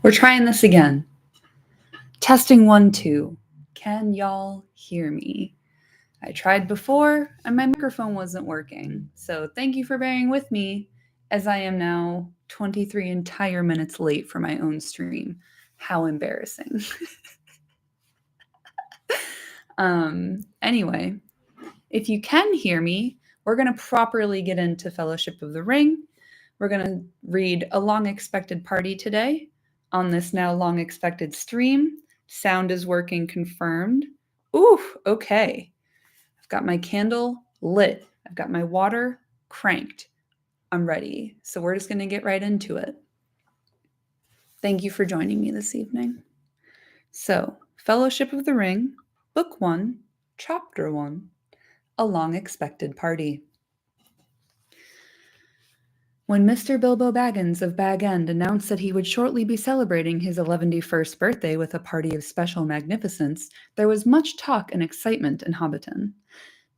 We're trying this again. Testing 1, 2. Can y'all hear me? I tried before and my microphone wasn't working. So thank you for bearing with me as I am now 23 entire minutes late for my own stream. How embarrassing. Anyway, if you can hear me, we're going to properly get into Fellowship of the Ring. We're going to read A Long Expected Party today on this now long expected stream. Sound is working, confirmed. Ooh, okay. I've got my candle lit. I've got my water cranked. I'm ready. So we're just going to get right into it. Thank you for joining me this evening. So, Fellowship of the Ring, Book 1, Chapter 1, A Long Expected Party. When Mr. Bilbo Baggins of Bag End announced that he would shortly be celebrating his 111st birthday with a party of special magnificence, there was much talk and excitement in Hobbiton.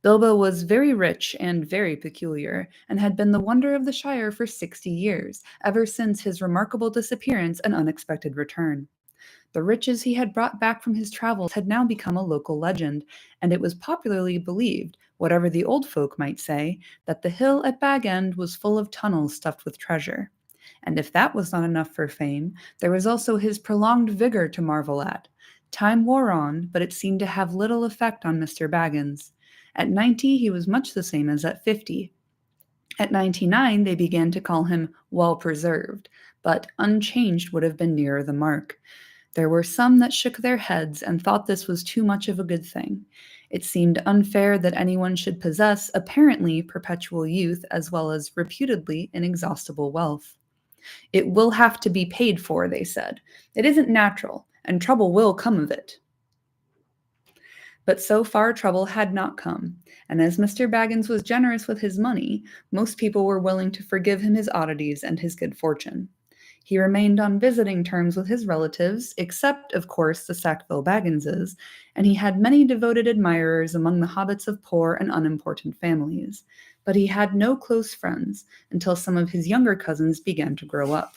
Bilbo was very rich and very peculiar, and had been the wonder of the Shire for 60 years, ever since his remarkable disappearance and unexpected return. The riches he had brought back from his travels had now become a local legend, and it was popularly believed, whatever the old folk might say, that the hill at Bag End was full of tunnels stuffed with treasure. And if that was not enough for fame, there was also his prolonged vigor to marvel at. Time wore on, but it seemed to have little effect on Mr. Baggins. At 90, he was much the same as at 50. At 99, they began to call him well preserved, but unchanged would have been nearer the mark. There were some that shook their heads and thought this was too much of a good thing. It seemed unfair that anyone should possess apparently perpetual youth as well as reputedly inexhaustible wealth. It will have to be paid for, they said. It isn't natural, and trouble will come of it. But so far trouble had not come, and as Mr. Baggins was generous with his money, most people were willing to forgive him his oddities and his good fortune. He remained on visiting terms with his relatives, except, of course, the Sackville Bagginses, and he had many devoted admirers among the hobbits of poor and unimportant families. But he had no close friends until some of his younger cousins began to grow up.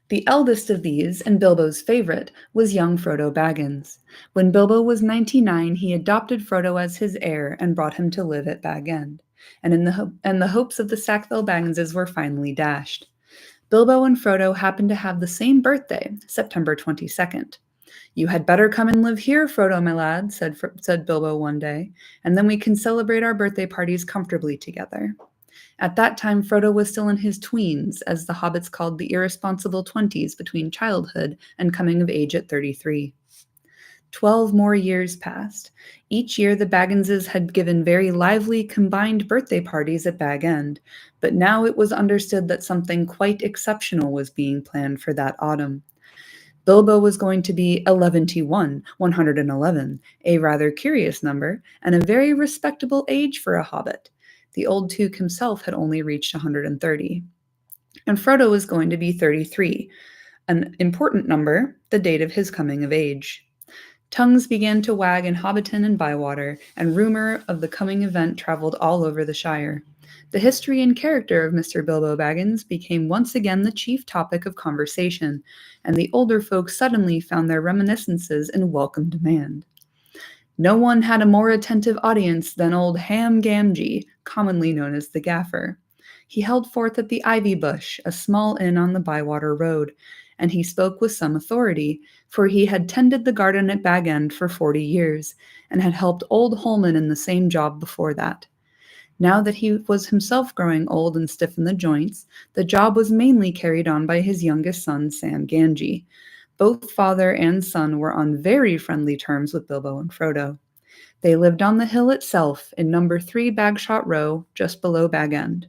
The eldest of these, and Bilbo's favorite, was young Frodo Baggins. When Bilbo was 99, he adopted Frodo as his heir and brought him to live at Bag End, and the hopes of the Sackville Bagginses were finally dashed. Bilbo and Frodo happened to have the same birthday, September 22nd. "You had better come and live here, Frodo, my lad," said Bilbo one day, "and then we can celebrate our birthday parties comfortably together." At that time, Frodo was still in his tweens, as the hobbits called the irresponsible 20s between childhood and coming of age at 33. 12 more years passed. Each year, the Bagginses had given very lively combined birthday parties at Bag End, but now it was understood that something quite exceptional was being planned for that autumn. Bilbo was going to be 111, a rather curious number, and a very respectable age for a hobbit. The old Took himself had only reached 130. And Frodo was going to be 33, an important number, the date of his coming of age. Tongues began to wag in Hobbiton and Bywater, and rumor of the coming event traveled all over the Shire. The history and character of Mr. Bilbo Baggins became once again the chief topic of conversation, and the older folk suddenly found their reminiscences in welcome demand. No one had a more attentive audience than old Ham Gamgee, commonly known as the Gaffer. He held forth at the Ivy Bush, a small inn on the Bywater Road, and he spoke with some authority, for he had tended the garden at Bag End for 40 years, and had helped old Holman in the same job before that. Now that he was himself growing old and stiff in the joints, the job was mainly carried on by his youngest son, Sam Gamgee. Both father and son were on very friendly terms with Bilbo and Frodo. They lived on the hill itself, in number 3 Bagshot Row, just below Bag End.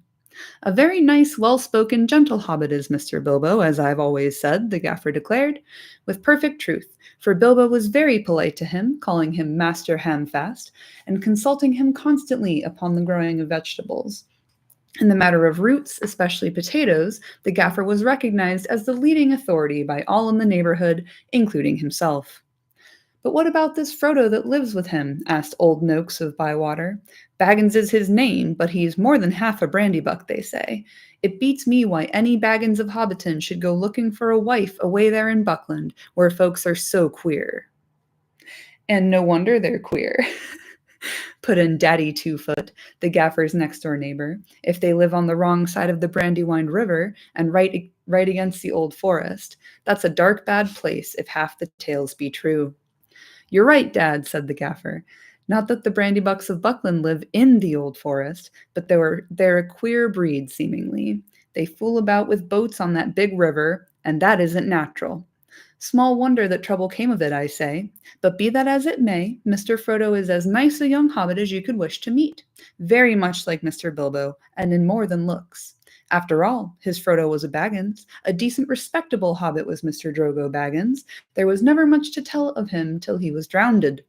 "A very nice, well-spoken, gentle hobbit is Mr. Bilbo, as I've always said," the Gaffer declared, with perfect truth, for Bilbo was very polite to him, calling him Master Hamfast, and consulting him constantly upon the growing of vegetables. In the matter of roots, especially potatoes, the Gaffer was recognized as the leading authority by all in the neighborhood, including himself. But what about this Frodo that lives with him? Asked old Noakes of Bywater. Baggins is his name, but he's more than half a brandybuck, they say. It beats me why any Baggins of Hobbiton should go looking for a wife away there in Buckland, where folks are so queer. And no wonder they're queer, put in Daddy Two-Foot, the gaffer's next-door neighbor, if they live on the wrong side of the Brandywine River and right against the old forest. That's a dark, bad place if half the tales be true. You're right, Dad, said the gaffer. Not that the Brandybucks of Buckland live in the old forest, but they're a queer breed, seemingly. They fool about with boats on that big river, and that isn't natural. Small wonder that trouble came of it, I say. But be that as it may, Mr. Frodo is as nice a young hobbit as you could wish to meet, very much like Mr. Bilbo, and in more than looks. After all, his Frodo was a Baggins. A decent, respectable hobbit was Mr. Drogo Baggins. There was never much to tell of him till he was drowned.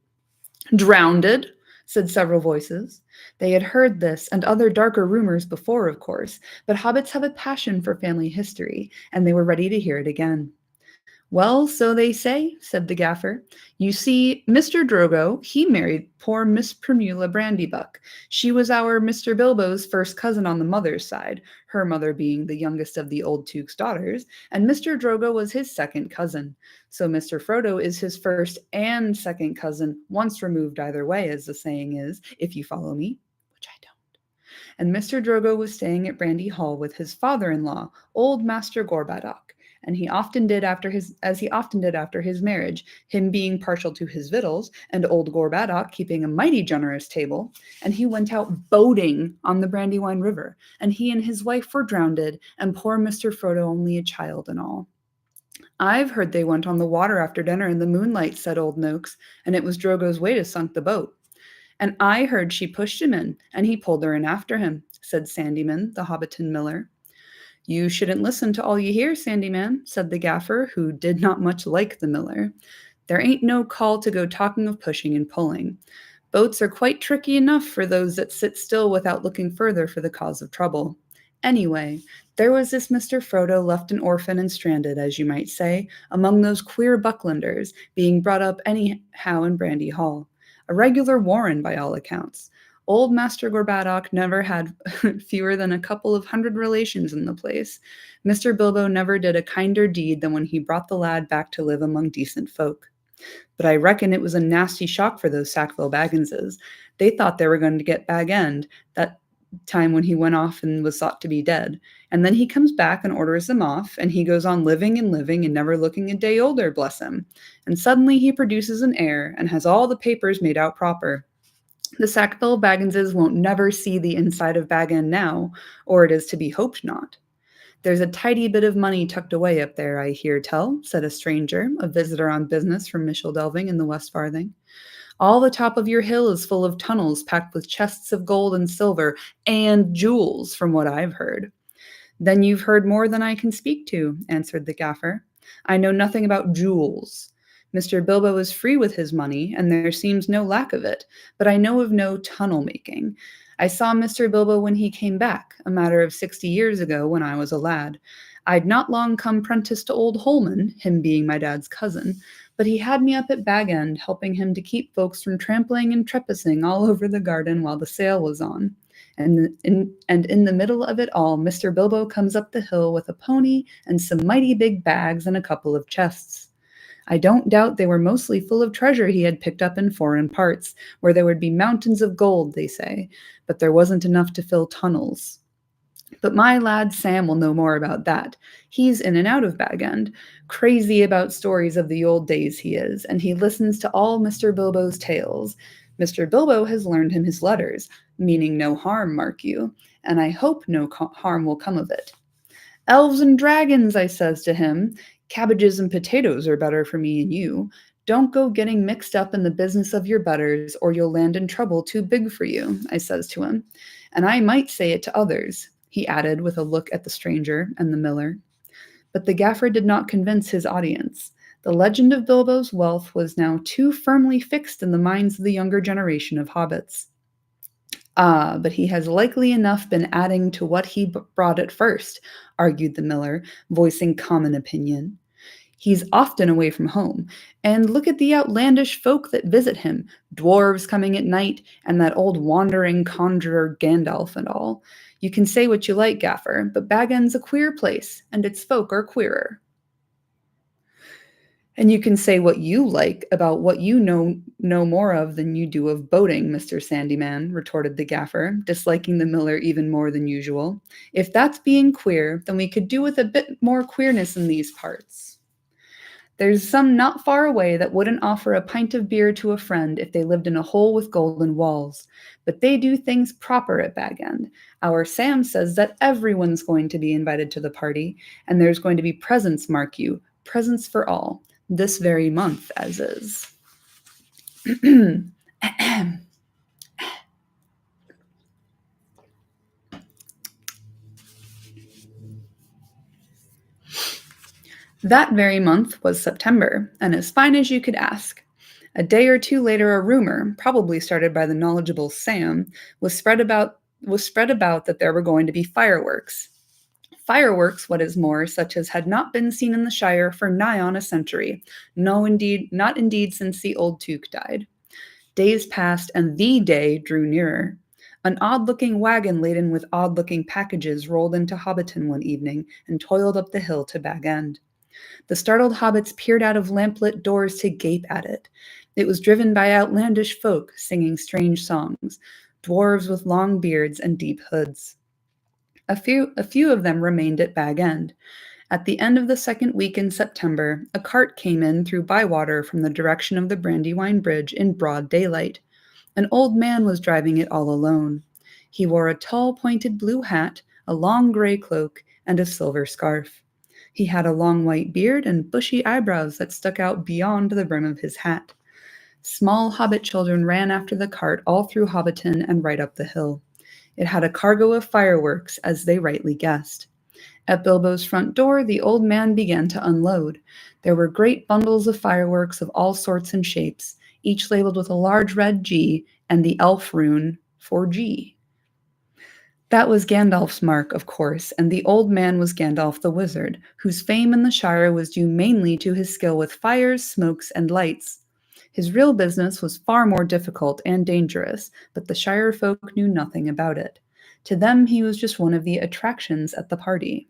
Drowned? Said several voices. They had heard this and other darker rumors before, of course, but hobbits have a passion for family history, and they were ready to hear it again. Well, so they say, said the gaffer. You see, Mr. Drogo, he married poor Miss Primula Brandybuck. She was our Mr. Bilbo's first cousin on the mother's side, her mother being the youngest of the old Duke's daughters, and Mr. Drogo was his second cousin. So Mr. Frodo is his first and second cousin, once removed either way, as the saying is, if you follow me, which I don't. And Mr. Drogo was staying at Brandy Hall with his father-in-law, old Master Gorbadoc, and he often did after his marriage, him being partial to his victuals, and old Gorbadoc keeping a mighty generous table, and he went out boating on the Brandywine River, and he and his wife were drowned, and poor Mr. Frodo only a child and all. I've heard they went on the water after dinner in the moonlight, said old Noakes, and it was Drogo's way to sunk the boat. And I heard she pushed him in, and he pulled her in after him, said Sandyman, the Hobbiton miller. You shouldn't listen to all you hear, Sandyman, said the gaffer, who did not much like the miller. There ain't no call to go talking of pushing and pulling. Boats are quite tricky enough for those that sit still without looking further for the cause of trouble. Anyway, there was this Mr. Frodo left an orphan and stranded, as you might say, among those queer Bucklanders, being brought up anyhow in Brandy Hall. A regular warren, by all accounts. Old Master Gorbadoc never had fewer than a couple of 100 relations in the place. Mr. Bilbo never did a kinder deed than when he brought the lad back to live among decent folk. But I reckon it was a nasty shock for those Sackville Bagginses. They thought they were going to get Bag End that time when he went off and was thought to be dead. And then he comes back and orders them off, and he goes on living and never looking a day older, bless him. And suddenly he produces an heir and has all the papers made out proper. The Sackville Bagginses won't never see the inside of Bag End now, or it is to be hoped not. There's a tidy bit of money tucked away up there, I hear tell, said a stranger, a visitor on business from Micheldelving in the West Farthing. All the top of your hill is full of tunnels packed with chests of gold and silver and jewels, from what I've heard. Then you've heard more than I can speak to, answered the gaffer. I know nothing about jewels. Mr. Bilbo is free with his money, and there seems no lack of it, but I know of no tunnel making. I saw Mr. Bilbo when he came back, a matter of 60 years ago when I was a lad. I'd not long come prentice to old Holman, him being my dad's cousin, but he had me up at Bag End, helping him to keep folks from trampling and trepassing all over the garden while the sale was on. And in the middle of it all, Mr. Bilbo comes up the hill with a pony and some mighty big bags and a couple of chests. I don't doubt they were mostly full of treasure he had picked up in foreign parts, where there would be mountains of gold, they say, but there wasn't enough to fill tunnels. But my lad Sam will know more about that. He's in and out of Bag End. Crazy about stories of the old days he is, and he listens to all Mr. Bilbo's tales. Mr. Bilbo has learned him his letters, meaning no harm, mark you, and I hope no harm will come of it. Elves and dragons, I says to him, cabbages and potatoes are better for me and you. Don't go getting mixed up in the business of your betters, or you'll land in trouble too big for you, I says to him. And I might say it to others, he added with a look at the stranger and the miller. But the gaffer did not convince his audience. The legend of Bilbo's wealth was now too firmly fixed in the minds of the younger generation of hobbits. Ah, but he has likely enough been adding to what he brought at first, argued the miller, voicing common opinion. He's often away from home, and look at the outlandish folk that visit him, dwarves coming at night, and that old wandering conjurer Gandalf and all. You can say what you like, Gaffer, but Bag End's a queer place, and its folk are queerer. And you can say what you like about what you know more of than you do of boating, Mr. Sandyman, retorted the Gaffer, disliking the miller even more than usual. If that's being queer, then we could do with a bit more queerness in these parts. There's some not far away that wouldn't offer a pint of beer to a friend if they lived in a hole with golden walls. But they do things proper at Bag End. Our Sam says that everyone's going to be invited to the party, and there's going to be presents, mark you, presents for all, this very month as is. That very month was September, and as fine as you could ask. A day or two later, a rumor, probably started by the knowledgeable Sam, was spread about that there were going to be fireworks. Fireworks, what is more, such as had not been seen in the Shire for nigh on a century. No, indeed, not indeed since the old Tuke died. Days passed, and the day drew nearer. An odd-looking wagon laden with odd-looking packages rolled into Hobbiton one evening and toiled up the hill to Bag End. The startled hobbits peered out of lamplit doors to gape at it. It was driven by outlandish folk singing strange songs, dwarves with long beards and deep hoods. A few of them remained at Bag End. At the end of the second week in September, a cart came in through Bywater from the direction of the Brandywine Bridge in broad daylight. An old man was driving it all alone. He wore a tall, pointed blue hat, a long gray cloak, and a silver scarf. He had a long white beard and bushy eyebrows that stuck out beyond the brim of his hat. Small hobbit children ran after the cart all through Hobbiton and right up the hill. It had a cargo of fireworks, as they rightly guessed. At Bilbo's front door, the old man began to unload. There were great bundles of fireworks of all sorts and shapes, each labeled with a large red G and the elf rune for G. That was Gandalf's mark, of course, and the old man was Gandalf the Wizard, whose fame in the Shire was due mainly to his skill with fires, smokes, and lights. His real business was far more difficult and dangerous, but the Shire folk knew nothing about it. To them, he was just one of the attractions at the party.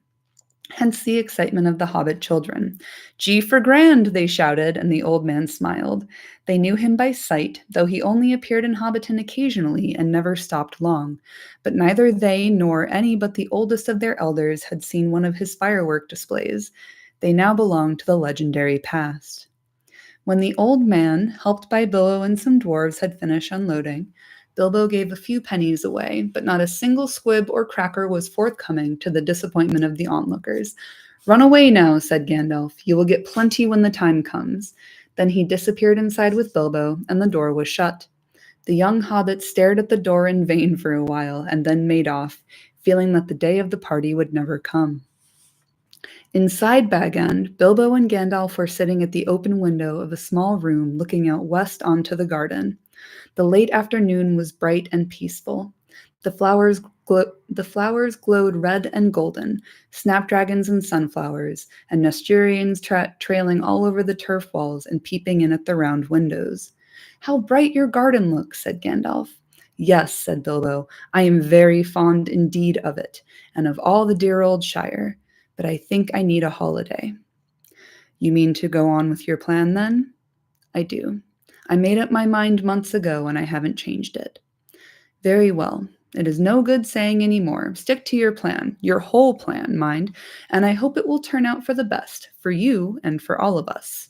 Hence the excitement of the hobbit children. "G for grand," they shouted, and the old man smiled. They knew him by sight, though he only appeared in Hobbiton occasionally and never stopped long. But neither they nor any but the oldest of their elders had seen one of his firework displays. They now belonged to the legendary past. When the old man, helped by Bilbo and some dwarves, had finished unloading, Bilbo gave a few pennies away, but not a single squib or cracker was forthcoming, to the disappointment of the onlookers. "Run away now," said Gandalf. "You will get plenty when the time comes." Then he disappeared inside with Bilbo, and the door was shut. The young hobbit stared at the door in vain for a while, and then made off, feeling that the day of the party would never come. Inside Bag End, Bilbo and Gandalf were sitting at the open window of a small room looking out west onto the garden. The late afternoon was bright and peaceful. The flowers glowed red and golden, snapdragons and sunflowers, and nasturtiums trailing all over the turf walls and peeping in at the round windows. "How bright your garden looks," said Gandalf. "Yes," said Bilbo, "I am very fond indeed of it, and of all the dear old Shire. But I think I need a holiday." "You mean to go on with your plan, then?" "I do. I made up my mind months ago, and I haven't changed it." "Very well. It is no good saying any more. Stick to your plan, your whole plan, mind, and I hope it will turn out for the best, for you and for all of us."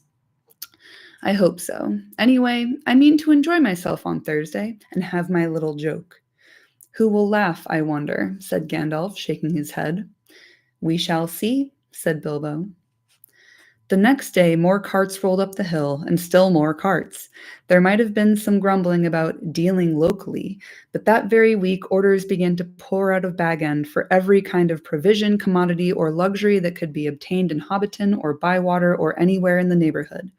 "I hope so. Anyway, I mean to enjoy myself on Thursday and have my little joke." "Who will laugh, I wonder?" said Gandalf, shaking his head. "We shall see," said Bilbo. The next day, more carts rolled up the hill, and still more carts. There might have been some grumbling about dealing locally, but that very week orders began to pour out of Bag End for every kind of provision, commodity, or luxury that could be obtained in Hobbiton or Bywater or anywhere in the neighborhood.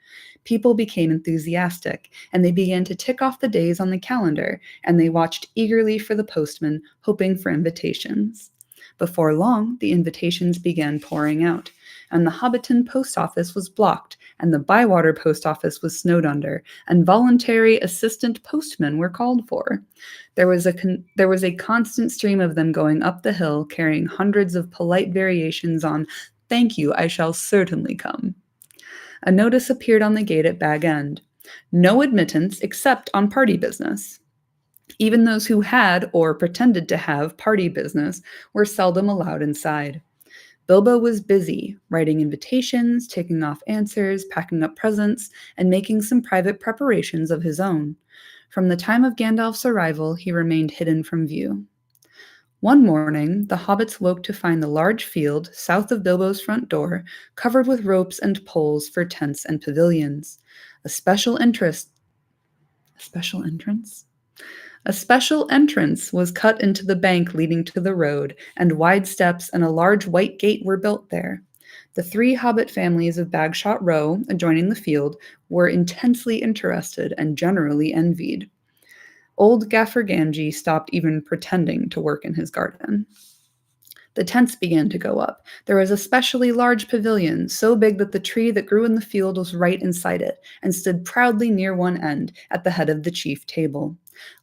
People became enthusiastic, and they began to tick off the days on the calendar, and they watched eagerly for the postman, hoping for invitations. Before long, the invitations began pouring out, and the Hobbiton post office was blocked, and the Bywater post office was snowed under, and voluntary assistant postmen were called for. There was a constant stream of them going up the hill, carrying hundreds of polite variations on "Thank you, I shall certainly come." A notice appeared on the gate at Bag End: "No admittance except on party business." Even those who had, or pretended to have, party business were seldom allowed inside. Bilbo was busy, writing invitations, taking off answers, packing up presents, and making some private preparations of his own. From the time of Gandalf's arrival, he remained hidden from view. One morning, the hobbits woke to find the large field south of Bilbo's front door covered with ropes and poles for tents and pavilions. A special interest. A special entrance? A special entrance was cut into the bank leading to the road, and wide steps and a large white gate were built there. The three hobbit families of Bagshot Row, adjoining the field, were intensely interested and generally envied. Old Gaffer Gamgee stopped even pretending to work in his garden. The tents began to go up. There was a specially large pavilion, so big that the tree that grew in the field was right inside it, and stood proudly near one end, at the head of the chief table.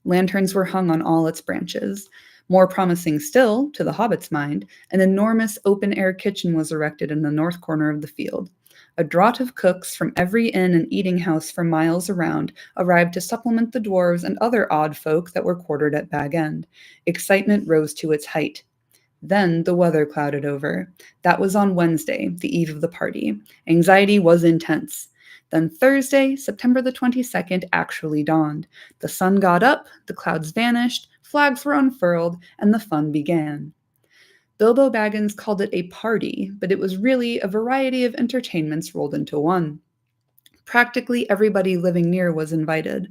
Lanterns were hung on all its branches. More promising still, to the hobbit's mind, an enormous open-air kitchen was erected in the north corner of the field. A draught of cooks from every inn and eating house for miles around arrived to supplement the dwarves and other odd folk that were quartered at Bag End. Excitement rose to its height. Then the weather clouded over. That was on Wednesday, the eve of the party. Anxiety was intense. Then Thursday, September the 22nd, actually dawned. The sun got up, the clouds vanished, flags were unfurled, and the fun began. Bilbo Baggins called it a party, but it was really a variety of entertainments rolled into one. Practically everybody living near was invited.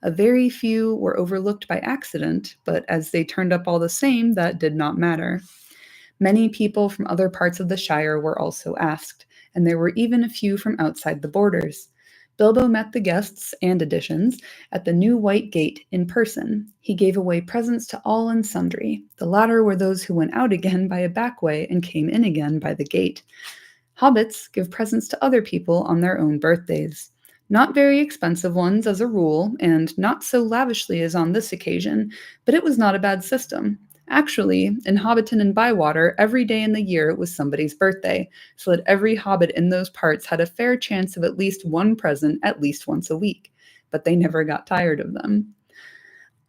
A very few were overlooked by accident, but as they turned up all the same, that did not matter. Many people from other parts of the Shire were also asked, and there were even a few from outside the borders. Bilbo met the guests and additions at the new White Gate in person. He gave away presents to all and sundry. The latter were those who went out again by a back way and came in again by the gate. Hobbits give presents to other people on their own birthdays. Not very expensive ones as a rule, and not so lavishly as on this occasion, but it was not a bad system. Actually, in Hobbiton and Bywater, every day in the year it was somebody's birthday, so that every hobbit in those parts had a fair chance of at least one present at least once a week, but they never got tired of them.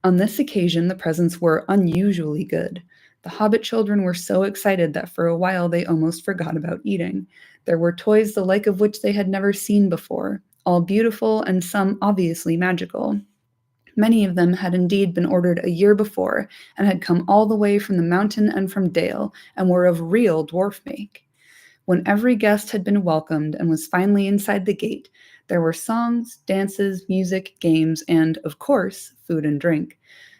On this occasion, the presents were unusually good. The hobbit children were so excited that for a while they almost forgot about eating. There were toys the like of which they had never seen before, all beautiful and some obviously magical. Many of them had indeed been ordered a year before, and had come all the way from the mountain and from dale, and were of real dwarf make. When every guest had been welcomed and was finally inside the gate, there were songs, dances, music, games, and, of course, food and drink.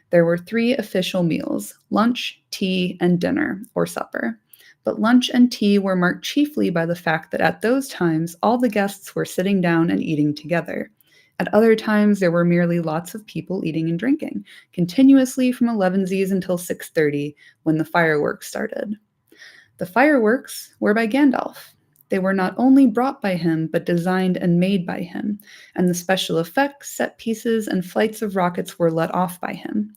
There were 3 official meals: lunch, tea, and dinner, or supper. But lunch and tea were marked chiefly by the fact that at those times all the guests were sitting down and eating together. At other times, there were merely lots of people eating and drinking, continuously from 11sies until 6:30, when the fireworks started. The fireworks were by Gandalf. They were not only brought by him, but designed and made by him, and the special effects, set pieces, and flights of rockets were let off by him.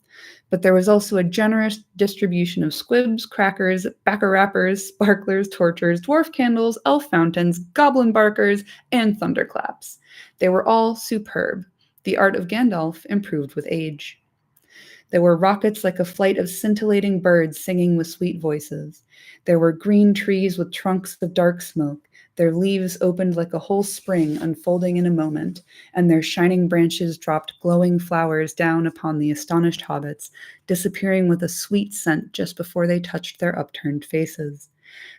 But there was also a generous distribution of squibs, crackers, bacca-rappers, sparklers, torchers, dwarf candles, elf fountains, goblin barkers, and thunderclaps. They were all superb. The art of Gandalf improved with age. There were rockets like a flight of scintillating birds singing with sweet voices. There were green trees with trunks of dark smoke. Their leaves opened like a whole spring, unfolding in a moment, and their shining branches dropped glowing flowers down upon the astonished hobbits, disappearing with a sweet scent just before they touched their upturned faces.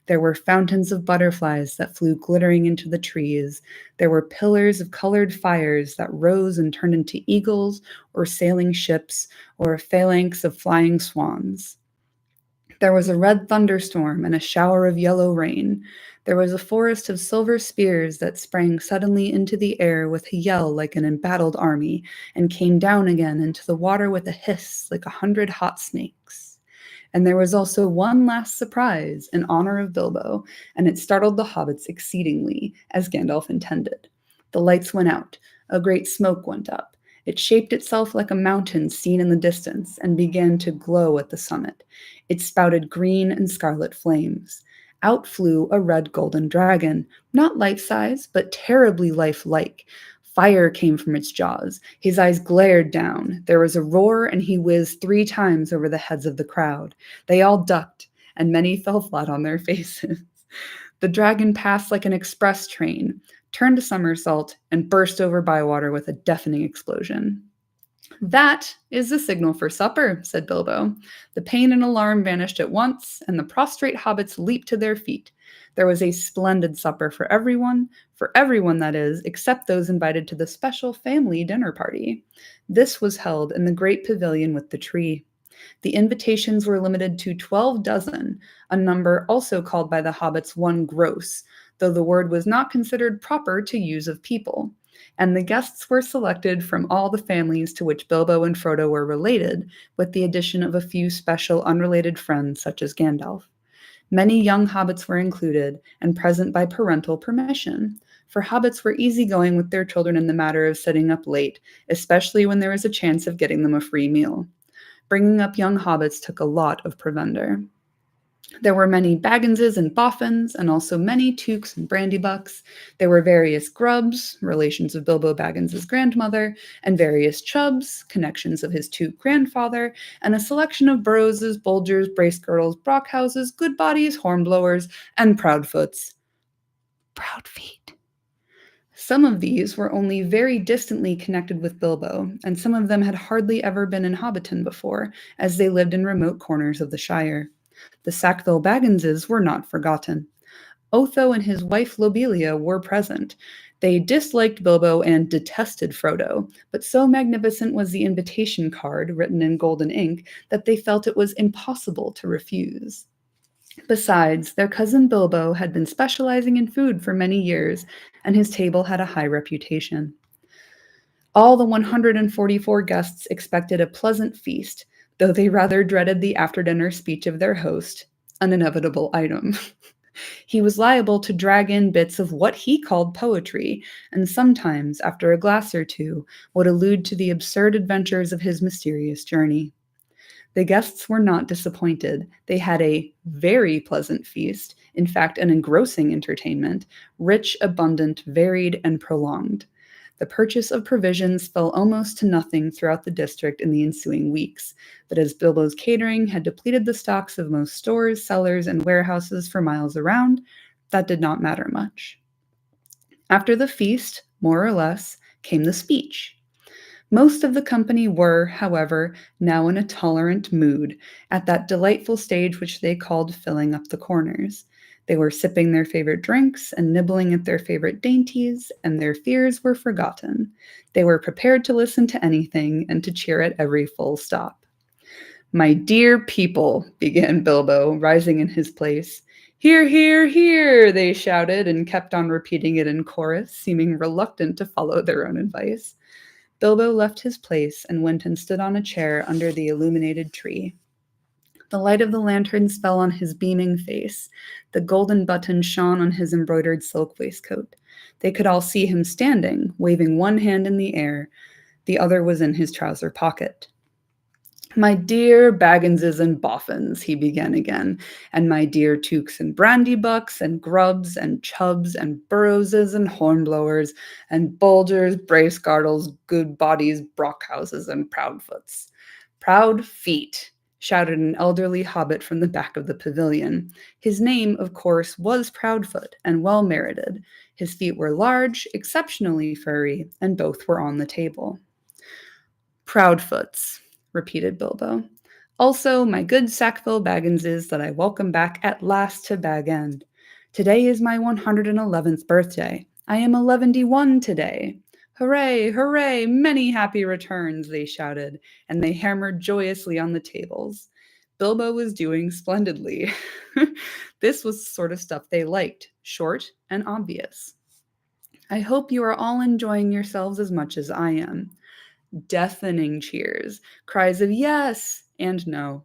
There were fountains of butterflies that flew glittering into the trees. There were pillars of colored fires that rose and turned into eagles or sailing ships or a phalanx of flying swans. There was a red thunderstorm and a shower of yellow rain. There was a forest of silver spears that sprang suddenly into the air with a yell like an embattled army, and came down again into the water with a hiss like 100 hot snakes. And there was also one last surprise in honor of Bilbo, and it startled the hobbits exceedingly, as Gandalf intended. The lights went out, a great smoke went up. It shaped itself like a mountain seen in the distance and began to glow at the summit. It spouted green and scarlet flames. Out flew a red golden dragon, not life size, but terribly lifelike. Fire came from its jaws. His eyes glared down. There was a roar, and he whizzed 3 times over the heads of the crowd. They all ducked, and many fell flat on their faces. The dragon passed like an express train, turned a somersault, and burst over Bywater with a deafening explosion. That is the signal for supper, said Bilbo. The pain and alarm vanished at once, and the prostrate hobbits leaped to their feet. There was a splendid supper for everyone, that is, except those invited to the special family dinner party. This was held in the great pavilion with the tree. The invitations were limited to 12 dozen, a number also called by the hobbits one gross, though the word was not considered proper to use of people. And the guests were selected from all the families to which Bilbo and Frodo were related, with the addition of a few special unrelated friends such as Gandalf. Many young hobbits were included and present by parental permission, for hobbits were easygoing with their children in the matter of sitting up late, especially when there was a chance of getting them a free meal. Bringing up young hobbits took a lot of provender. There were many Bagginses and Boffins, and also many Tooks and Brandybucks. There were various Grubbs, relations of Bilbo Baggins's grandmother, and various Chubbs, connections of his Took grandfather, and a selection of Burrowses, Bolgers, Bracegirdles, Brockhouses, Goodbodies, Hornblowers, and Proudfoots. Proud feet. Some of these were only very distantly connected with Bilbo, and some of them had hardly ever been in Hobbiton before, as they lived in remote corners of the Shire. The Sackville Bagginses were not forgotten. Otho and his wife Lobelia were present. They disliked Bilbo and detested Frodo, but so magnificent was the invitation card, written in golden ink, that they felt it was impossible to refuse. Besides, their cousin Bilbo had been specializing in food for many years, and his table had a high reputation. All the 144 guests expected a pleasant feast, though they rather dreaded the after-dinner speech of their host, an inevitable item. He was liable to drag in bits of what he called poetry, and sometimes, after a glass or two, would allude to the absurd adventures of his mysterious journey. The guests were not disappointed. They had a very pleasant feast, in fact, an engrossing entertainment, rich, abundant, varied, and prolonged. The purchase of provisions fell almost to nothing throughout the district in the ensuing weeks, but as Bilbo's catering had depleted the stocks of most stores, cellars, and warehouses for miles around, that did not matter much. After the feast, more or less, came the speech. Most of the company were, however, now in a tolerant mood, at that delightful stage which they called filling up the corners. They were sipping their favorite drinks and nibbling at their favorite dainties, and their fears were forgotten. They were prepared to listen to anything and to cheer at every full stop. "My dear people," began Bilbo, rising in his place. "Hear, hear, hear!" they shouted, and kept on repeating it in chorus, seeming reluctant to follow their own advice. Bilbo left his place and went and stood on a chair under the illuminated tree. The light of the lanterns fell on his beaming face. The golden button shone on his embroidered silk waistcoat. They could all see him standing, waving one hand in the air. The other was in his trouser pocket. "My dear Bagginses and Boffins," he began again, "and my dear Tooks and Brandybucks, and Grubbs, and Chubbs, and Burrowses, and Hornblowers, and Bolgers, Bracegirdles, Goodbodies, Brockhouses, and Proudfoots." "Proud feet," shouted an elderly hobbit from the back of the pavilion. His name, of course, was Proudfoot, and well merited. His feet were large, exceptionally furry, and both were on the table. "Proudfoots," repeated Bilbo. "Also, my good Sackville Bagginses that I welcome back at last to Bag End. Today is my 111th birthday. I am 111 today. Hooray, hooray, many happy returns," they shouted, and they hammered joyously on the tables. Bilbo was doing splendidly. This was the sort of stuff they liked, short and obvious. "I hope you are all enjoying yourselves as much as I am." Deafening cheers, cries of yes and no.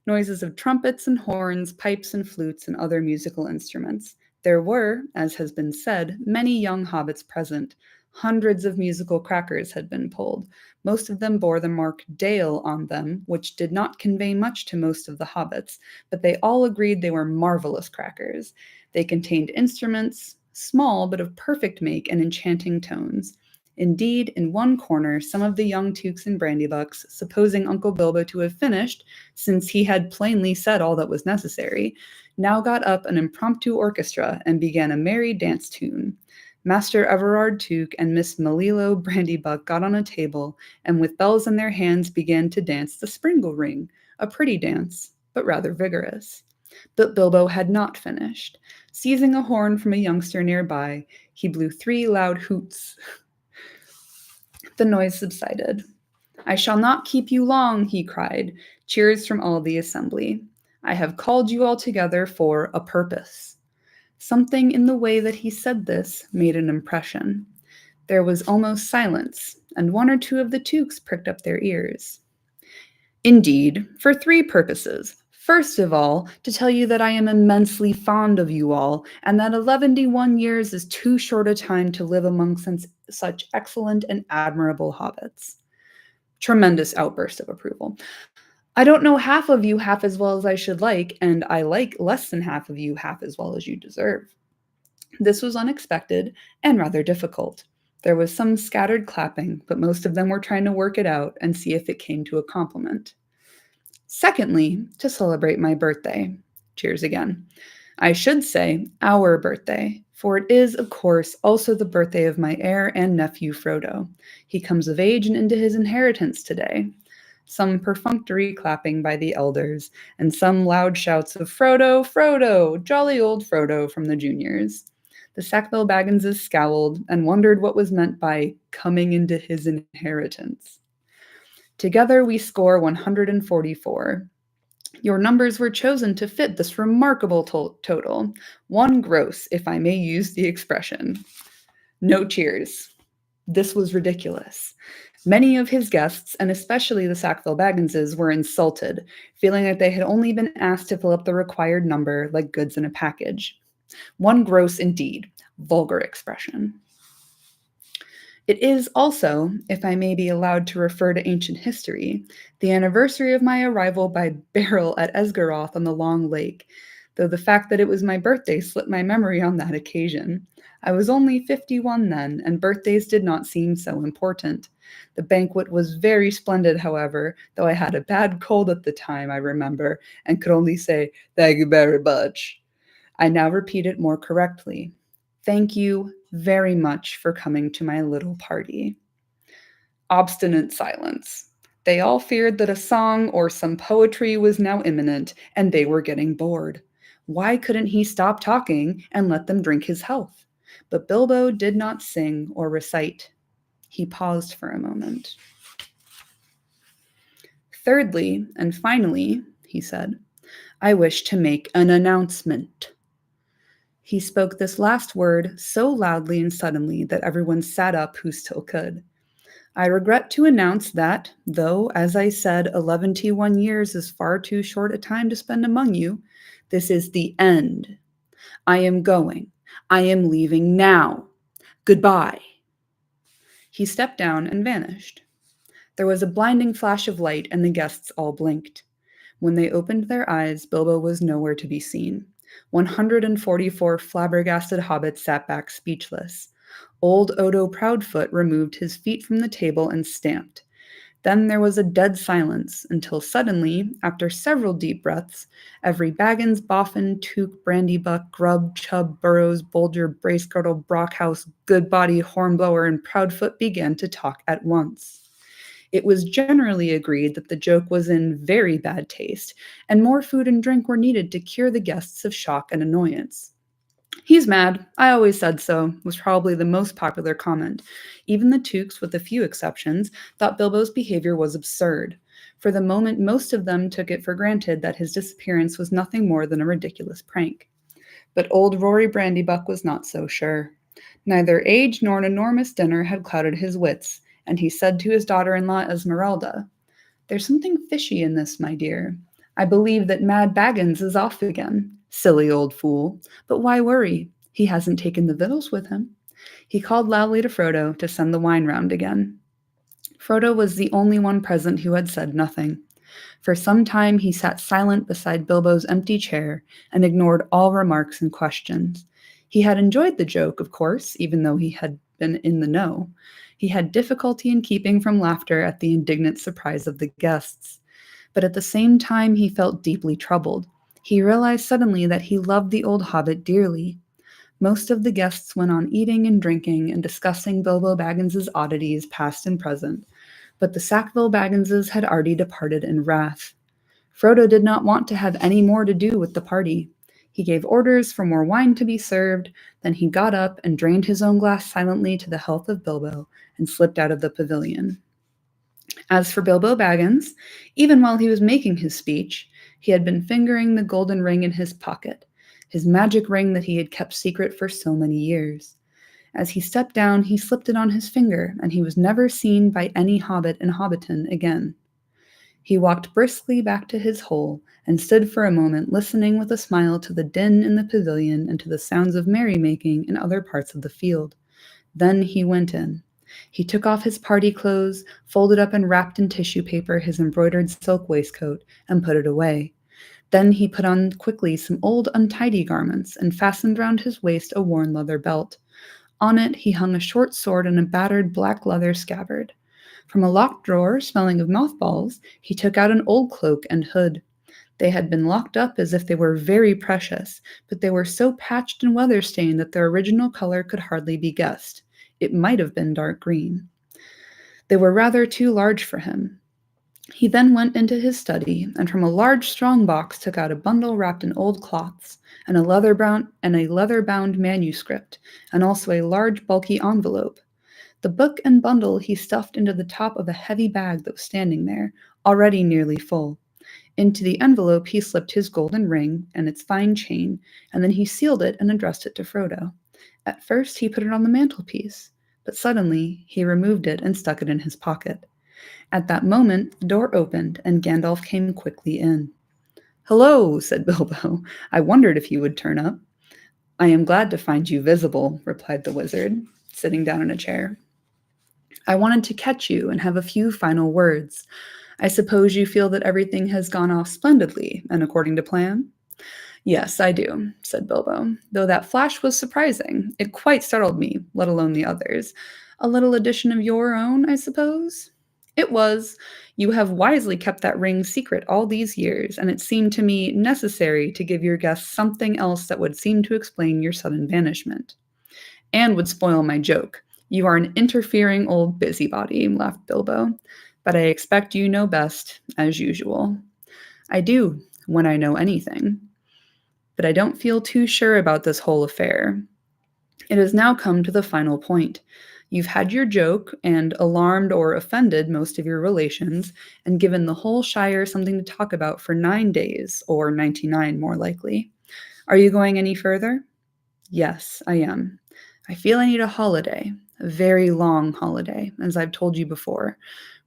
Noises of trumpets and horns, pipes and flutes, and other musical instruments. There were, as has been said, many young hobbits present. Hundreds of musical crackers had been pulled. Most of them bore the mark Dale on them, which did not convey much to most of the hobbits, but they all agreed they were marvelous crackers. They contained instruments, small but of perfect make and enchanting tones. Indeed, in one corner, some of the young Tooks and Brandybucks, supposing Uncle Bilbo to have finished, since he had plainly said all that was necessary, now got up an impromptu orchestra and began a merry dance tune. Master Everard Took and Miss Malilo Brandybuck got on a table, and with bells in their hands began to dance the Springle Ring, a pretty dance, but rather vigorous. But Bilbo had not finished. Seizing a horn from a youngster nearby, he blew 3 loud hoots. The noise subsided. "I shall not keep you long," he cried. Cheers from all the assembly. "I have called you all together for a purpose." Something in the way that he said this made an impression. There was almost silence, and 1 or 2 of the Tooks pricked up their ears. "Indeed, for 3 purposes. First of all, to tell you that I am immensely fond of you all, and that 11 years is too short a time to live among such excellent and admirable hobbits." Tremendous outburst of approval. "I don't know half of you half as well as I should like, and I like less than half of you half as well as you deserve." This was unexpected and rather difficult. There was some scattered clapping, but most of them were trying to work it out and see if it came to a compliment. "Secondly, to celebrate my birthday." Cheers again. "I should say our birthday, for it is, of course, also the birthday of my heir and nephew Frodo. He comes of age and into his inheritance today." Some perfunctory clapping by the elders, and some loud shouts of "Frodo, Frodo, jolly old Frodo" from the juniors. The Sackville Bagginses scowled and wondered what was meant by "coming into his inheritance." Together we score 144. Your numbers were chosen to fit this remarkable total. 1 gross, if I may use the expression. No cheers. This was ridiculous. Many of his guests, and especially the Sackville Bagginses, were insulted, feeling that they had only been asked to fill up the required number like goods in a package. 1 gross indeed. Vulgar expression. It is also, if I may be allowed to refer to ancient history, the anniversary of my arrival by barrel at Esgaroth on the Long Lake, though the fact that it was my birthday slipped my memory on that occasion. I was only 51 then, and birthdays did not seem so important. The banquet was very splendid, however, though I had a bad cold at the time, I remember, and could only say, "Thank you very much." I now repeat it more correctly. Thank you very much for coming to my little party. Obstinate silence. They all feared that a song or some poetry was now imminent, and they were getting bored. Why couldn't he stop talking and let them drink his health? But Bilbo did not sing or recite. He paused for a moment. "Thirdly, and finally," he said, "I wish to make an announcement." He spoke this last word so loudly and suddenly that everyone sat up who still could. "I regret to announce that, though, as I said, 11 years is far too short a time to spend among you, this is the end. I am going. I am leaving now. Goodbye." He stepped down and vanished. There was a blinding flash of light, and the guests all blinked. When they opened their eyes, Bilbo was nowhere to be seen. 144 flabbergasted hobbits sat back speechless. Old Odo Proudfoot removed his feet from the table and stamped. Then there was a dead silence until suddenly, after several deep breaths, every Baggins, Boffin, Took, Brandybuck, Grubb, Chubb, Burrows, Bolger, Bracegirdle, Brockhouse, Goodbody, Hornblower, and Proudfoot began to talk at once. It was generally agreed that the joke was in very bad taste, and more food and drink were needed to cure the guests of shock and annoyance. "He's mad. I always said so," was probably the most popular comment. Even the Tooks, with a few exceptions, thought Bilbo's behavior was absurd. For the moment, most of them took it for granted that his disappearance was nothing more than a ridiculous prank. But old Rory Brandybuck was not so sure. Neither age nor an enormous dinner had clouded his wits, and he said to his daughter-in-law Esmeralda, "There's something fishy in this, my dear. I believe that Mad Baggins is off again. Silly old fool. But why worry? He hasn't taken the victuals with him. He called loudly to Frodo to send the wine round again. Frodo was the only one present who had said nothing. For some time he sat silent beside Bilbo's empty chair and ignored all remarks and questions. He had enjoyed the joke, of course, even though he had been in the know. He had difficulty in keeping from laughter at the indignant surprise of the guests. But at the same time he felt deeply troubled. He realized suddenly that he loved the old hobbit dearly. Most of the guests went on eating and drinking and discussing Bilbo Baggins's oddities, past and present, but the Sackville Bagginses had already departed in wrath. Frodo did not want to have any more to do with the party. He gave orders for more wine to be served, then he got up and drained his own glass silently to the health of Bilbo and slipped out of the pavilion. As for Bilbo Baggins, even while he was making his speech, he had been fingering the golden ring in his pocket, his magic ring that he had kept secret for so many years. As he stepped down, he slipped it on his finger, and he was never seen by any hobbit in Hobbiton again. He walked briskly back to his hole and stood for a moment listening with a smile to the din in the pavilion and to the sounds of merrymaking in other parts of the field. Then he went in. He took off his party clothes, folded up and wrapped in tissue paper his embroidered silk waistcoat, and put it away. Then he put on quickly some old untidy garments and fastened round his waist a worn leather belt. On it he hung a short sword in a battered black leather scabbard. From a locked drawer, smelling of mothballs, he took out an old cloak and hood. They had been locked up as if they were very precious, but they were so patched and weather-stained that their original color could hardly be guessed. It might have been dark green. They were rather too large for him. He then went into his study, and from a large strong box took out a bundle wrapped in old cloths, and a leather-bound manuscript, and also a large bulky envelope. The book and bundle he stuffed into the top of a heavy bag that was standing there, already nearly full. Into the envelope he slipped his golden ring and its fine chain, and then he sealed it and addressed it to Frodo. At first he put it on the mantelpiece, but suddenly he removed it and stuck it in his pocket. At that moment the door opened, and Gandalf came quickly in. "Hello," said Bilbo. "I wondered if you would turn up." "I am glad to find you visible," replied the wizard, sitting down in a chair. "I wanted to catch you and have a few final words. I suppose you feel that everything has gone off splendidly and according to plan?" "Yes, I do," said Bilbo, "though that flash was surprising. It quite startled me, let alone the others. A little addition of your own, I suppose?" "It was. You have wisely kept that ring secret all these years, and it seemed to me necessary to give your guests something else that would seem to explain your sudden banishment." "And would spoil my joke. You are an interfering old busybody," laughed Bilbo. "But I expect you know best, as usual." "I do, when I know anything. But I don't feel too sure about this whole affair. It has now come to the final point. You've had your joke and alarmed or offended most of your relations and given the whole Shire something to talk about for 9 days, or 99 more likely. Are you going any further?" "Yes, I am. I feel I need a holiday, a very long holiday, as I've told you before.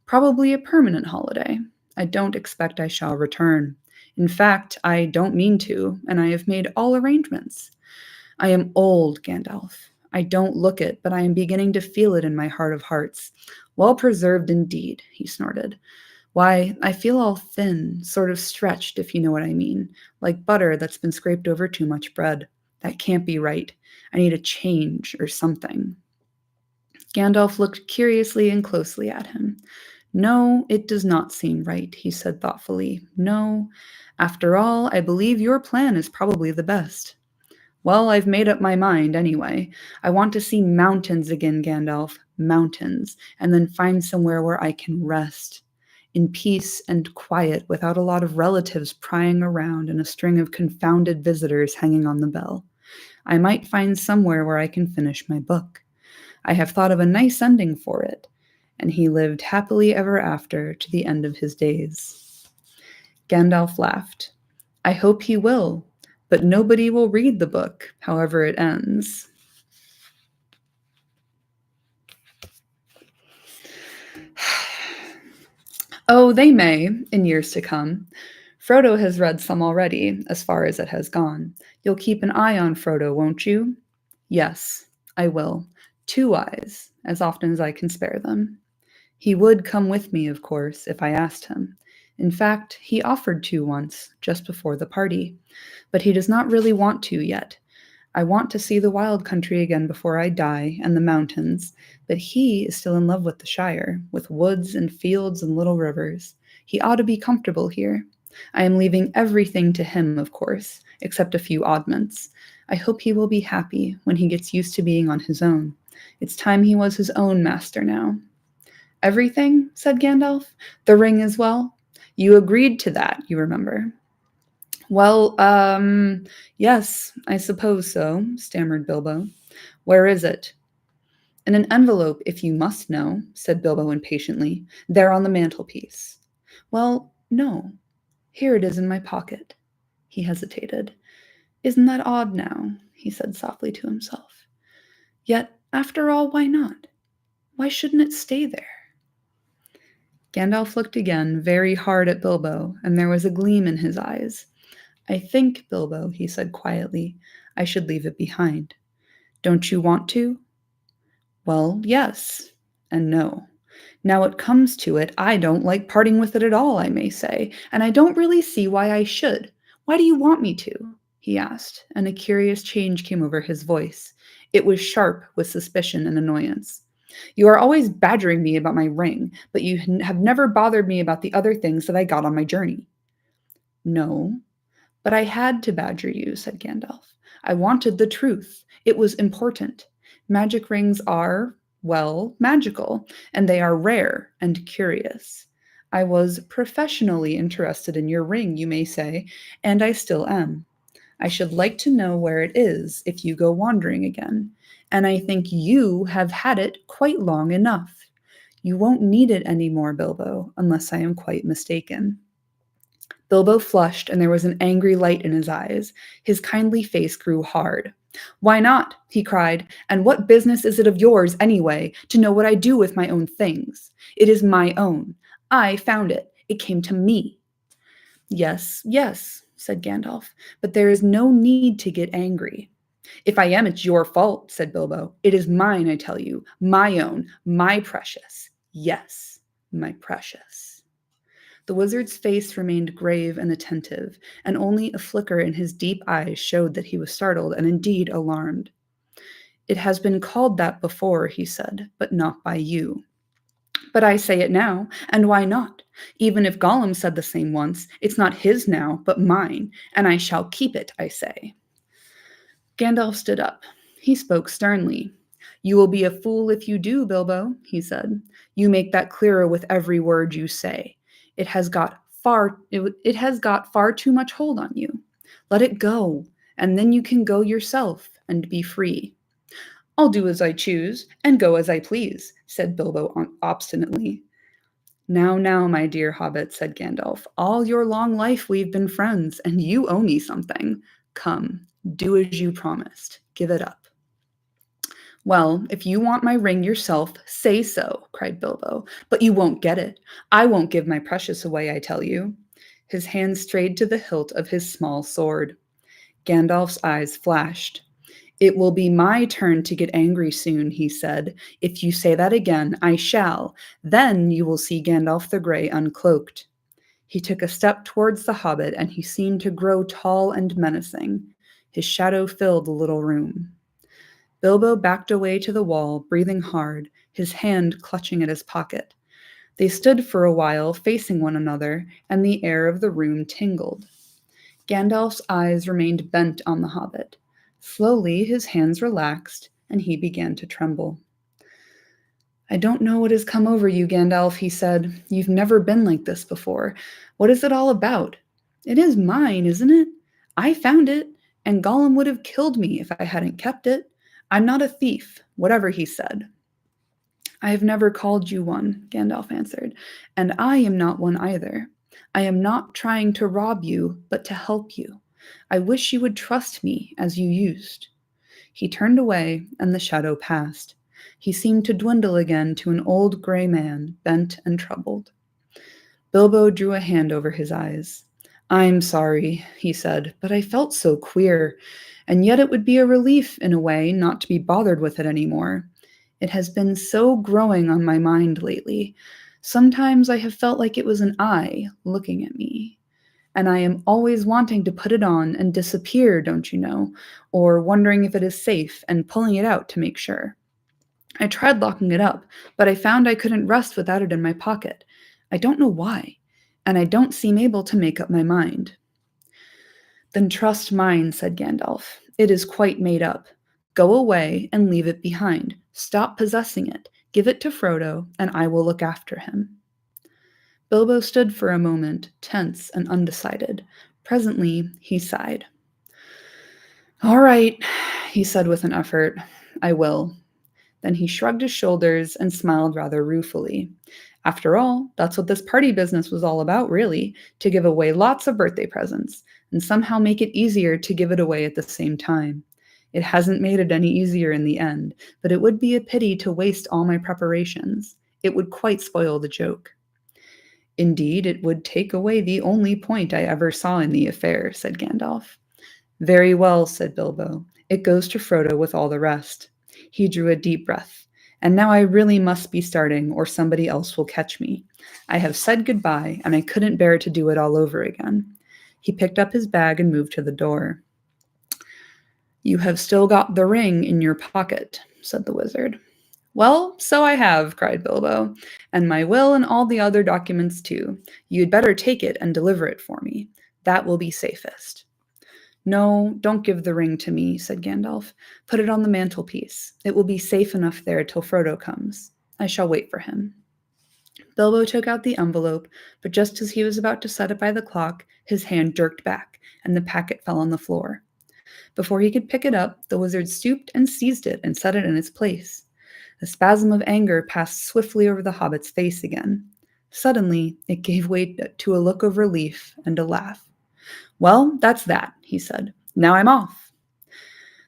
Probably a permanent holiday. I don't expect I shall return. In fact, I don't mean to, and I have made all arrangements. I am old, Gandalf. I don't look it, but I am beginning to feel it in my heart of hearts. Well preserved indeed," he snorted. "Why, I feel all thin, sort of stretched, if you know what I mean, like butter that's been scraped over too much bread. That can't be right. I need a change or something." Gandalf looked curiously and closely at him. "No, it does not seem right," he said thoughtfully. "No. After all, I believe your plan is probably the best." "Well, I've made up my mind, anyway. I want to see mountains again, Gandalf. Mountains. And then find somewhere where I can rest. In peace and quiet, without a lot of relatives prying around and a string of confounded visitors hanging on the bell. I might find somewhere where I can finish my book. I have thought of a nice ending for it." And he lived happily ever after to the end of his days. Gandalf laughed. "I hope he will, but nobody will read the book, however it ends." "Oh, they may, in years to come. Frodo has read some already, as far as it has gone. You'll keep an eye on Frodo, won't you? Yes, I will. 2 eyes, as often as I can spare them. He would come with me, of course, if I asked him. In fact, he offered to once, just before the party. But he does not really want to yet. I want to see the wild country again before I die, and the mountains, but he is still in love with the Shire, with woods and fields and little rivers. He ought to be comfortable here. I am leaving everything to him, of course, except a few oddments. I hope he will be happy when he gets used to being on his own. It's time he was his own master now. Everything? Said Gandalf. The ring as well? You agreed to that, you remember. Well, yes, I suppose so, stammered Bilbo. Where is it? In an envelope, if you must know, said Bilbo impatiently. There on the mantelpiece. Well, no. Here it is in my pocket. He hesitated. Isn't that odd now? He said softly to himself. Yet, after all, why not? Why shouldn't it stay there? Gandalf looked again very hard at Bilbo, and there was a gleam in his eyes. I think, Bilbo, he said quietly, I should leave it behind. Don't you want to? Well, yes, and no. Now it comes to it, I don't like parting with it at all, I may say, and I don't really see why I should. Why do you want me to? He asked, and a curious change came over his voice. It was sharp with suspicion and annoyance. You are always badgering me about my ring, but you have never bothered me about the other things that I got on my journey. No, but I had to badger you, said Gandalf. I wanted the truth. It was important. Magic rings are, well, magical, and they are rare and curious. I was professionally interested in your ring, you may say, and I still am. I should like to know where it is if you go wandering again, and I think you have had it quite long enough. You won't need it any more, Bilbo, unless I am quite mistaken. Bilbo flushed, and there was an angry light in his eyes. His kindly face grew hard. Why not? He cried. And what business is it of yours, anyway, to know what I do with my own things? It is my own. I found it. It came to me. Yes, yes, said Gandalf, but there is no need to get angry. If I am, it's your fault, said Bilbo. It is mine, I tell you. My own, my precious. Yes, my precious. The wizard's face remained grave and attentive, and only a flicker in his deep eyes showed that he was startled and indeed alarmed. It has been called that before, he said, but not by you. But I say it now, and why not? Even if Gollum said the same once, it's not his now, but mine, and I shall keep it, I say. Gandalf stood up. He spoke sternly. You will be a fool if you do, Bilbo, he said. You make that clearer with every word you say. It has got far too much hold on you. Let it go, and then you can go yourself and be free. I'll do as I choose and go as I please, said Bilbo obstinately. Now, now, my dear hobbit, said Gandalf, all your long life we've been friends, and you owe me something. Come, do as you promised. Give it up. Well, if you want my ring yourself, say so, cried Bilbo. But you won't get it. I won't give my precious away, I tell you. His hand strayed to the hilt of his small sword. Gandalf's eyes flashed. It will be my turn to get angry soon, he said. If you say that again, I shall. Then you will see Gandalf the Grey uncloaked. He took a step towards the hobbit, and he seemed to grow tall and menacing. His shadow filled the little room. Bilbo backed away to the wall, breathing hard, his hand clutching at his pocket. They stood for a while, facing one another, and the air of the room tingled. Gandalf's eyes remained bent on the hobbit. Slowly his hands relaxed, and he began to tremble. I don't know what has come over you, Gandalf, he said. You've never been like this before. What is it all about? It is mine, isn't it? I found it, and Gollum would have killed me if I hadn't kept it. I'm not a thief, whatever he said. I have never called you one, Gandalf answered, and I am not one either. I am not trying to rob you, but to help you. I wish you would trust me as you used. He turned away, and the shadow passed. He seemed to dwindle again to an old gray man, bent and troubled. Bilbo drew a hand over his eyes. I'm sorry, he said, but I felt so queer, and yet it would be a relief in a way not to be bothered with it anymore. It has been so growing on my mind lately. Sometimes I have felt like it was an eye looking at me. And I am always wanting to put it on and disappear, don't you know, or wondering if it is safe and pulling it out to make sure. I tried locking it up, but I found I couldn't rest without it in my pocket. I don't know why, and I don't seem able to make up my mind. Then trust mine, said Gandalf. It is quite made up. Go away and leave it behind. Stop possessing it. Give it to Frodo, and I will look after him. Bilbo stood for a moment, tense and undecided. Presently, he sighed. All right, he said with an effort. I will. Then he shrugged his shoulders and smiled rather ruefully. After all, that's what this party business was all about, really, to give away lots of birthday presents and somehow make it easier to give it away at the same time. It hasn't made it any easier in the end, but it would be a pity to waste all my preparations. It would quite spoil the joke. Indeed, it would take away the only point I ever saw in the affair, said Gandalf. Very well, said Bilbo. It goes to Frodo with all the rest. He drew a deep breath. And now I really must be starting, or somebody else will catch me. I have said goodbye, and I couldn't bear to do it all over again. He picked up his bag and moved to the door. You have still got the ring in your pocket, said the wizard. Well, so I have, cried Bilbo, and my will and all the other documents too. You'd better take it and deliver it for me. That will be safest. No, don't give the ring to me, said Gandalf. Put it on the mantelpiece. It will be safe enough there till Frodo comes. I shall wait for him. Bilbo took out the envelope, but just as he was about to set it by the clock, his hand jerked back, and the packet fell on the floor. Before he could pick it up, the wizard stooped and seized it and set it in its place. A spasm of anger passed swiftly over the hobbit's face again. Suddenly, it gave way to a look of relief and a laugh. Well, that's that, he said. Now I'm off.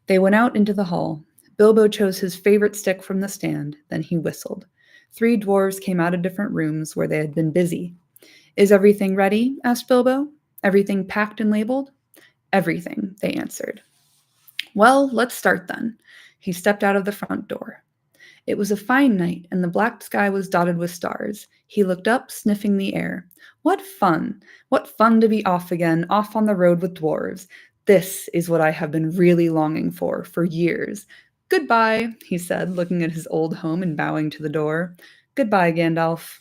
They went out into the hall. Bilbo chose his favorite stick from the stand, then he whistled. 3 dwarves came out of different rooms where they had been busy. Is everything ready? Asked Bilbo. Everything packed and labeled? Everything, they answered. Well, let's start then. He stepped out of the front door. It was a fine night, and the black sky was dotted with stars. He looked up, sniffing the air. What fun! What fun to be off again, off on the road with dwarves. This is what I have been really longing for years. Goodbye, he said, looking at his old home and bowing to the door. Goodbye, Gandalf.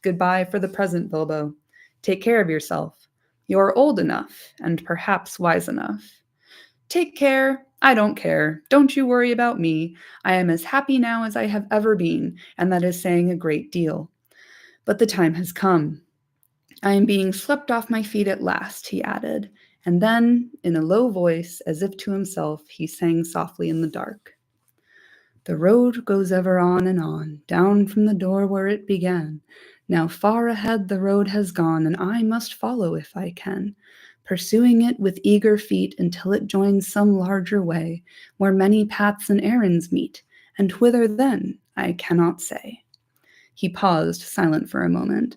Goodbye for the present, Bilbo. Take care of yourself. You're old enough, and perhaps wise enough. Take care. I don't care. Don't you worry about me. I am as happy now as I have ever been, and that is saying a great deal. But the time has come. I am being swept off my feet at last, he added, and then, in a low voice, as if to himself, he sang softly in the dark. The road goes ever on and on, down from the door where it began. Now far ahead the road has gone, and I must follow if I can, pursuing it with eager feet until it joins some larger way, where many paths and errands meet, and whither then, I cannot say. He paused, silent for a moment.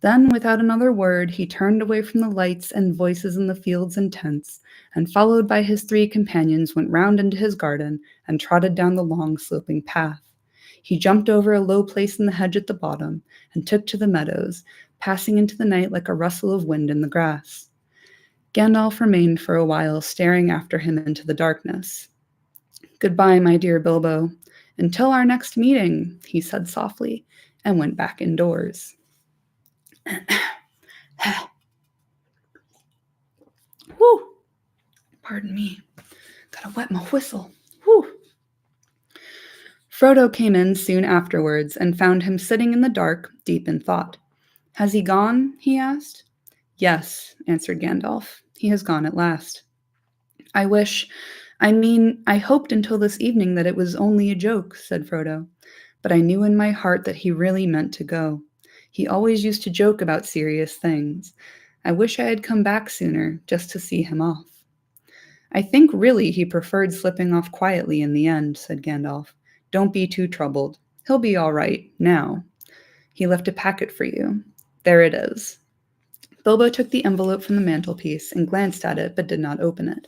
Then, without another word, he turned away from the lights and voices in the fields and tents, and followed by his 3 companions went round into his garden and trotted down the long sloping path. He jumped over a low place in the hedge at the bottom and took to the meadows, passing into the night like a rustle of wind in the grass. Gandalf remained for a while staring after him into the darkness. Goodbye, my dear Bilbo. Until our next meeting, he said softly, and went back indoors. Whew. Pardon me. Gotta wet my whistle. Whew. Frodo came in soon afterwards and found him sitting in the dark, deep in thought. Has he gone? He asked. Yes, answered Gandalf. He has gone at last. I hoped until this evening that it was only a joke, said Frodo. But I knew in my heart that he really meant to go. He always used to joke about serious things. I wish I had come back sooner, just to see him off. I think really he preferred slipping off quietly in the end, said Gandalf. Don't be too troubled. He'll be all right, now. He left a packet for you. There it is. Bilbo took the envelope from the mantelpiece and glanced at it, but did not open it.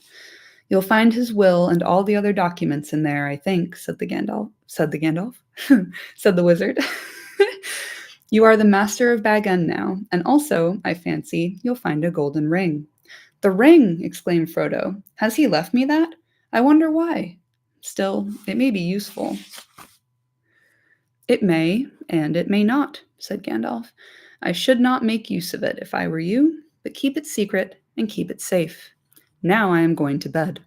"You'll find his will and all the other documents in there, I think," said the Gandalf. Said the Gandalf? Said the wizard. "You are the master of Bag End now, and also, I fancy, you'll find a golden ring." "The ring!" exclaimed Frodo. "Has he left me that? I wonder why. Still, it may be useful." "It may, and it may not," said Gandalf. "I should not make use of it if I were you, but keep it secret and keep it safe. Now I am going to bed."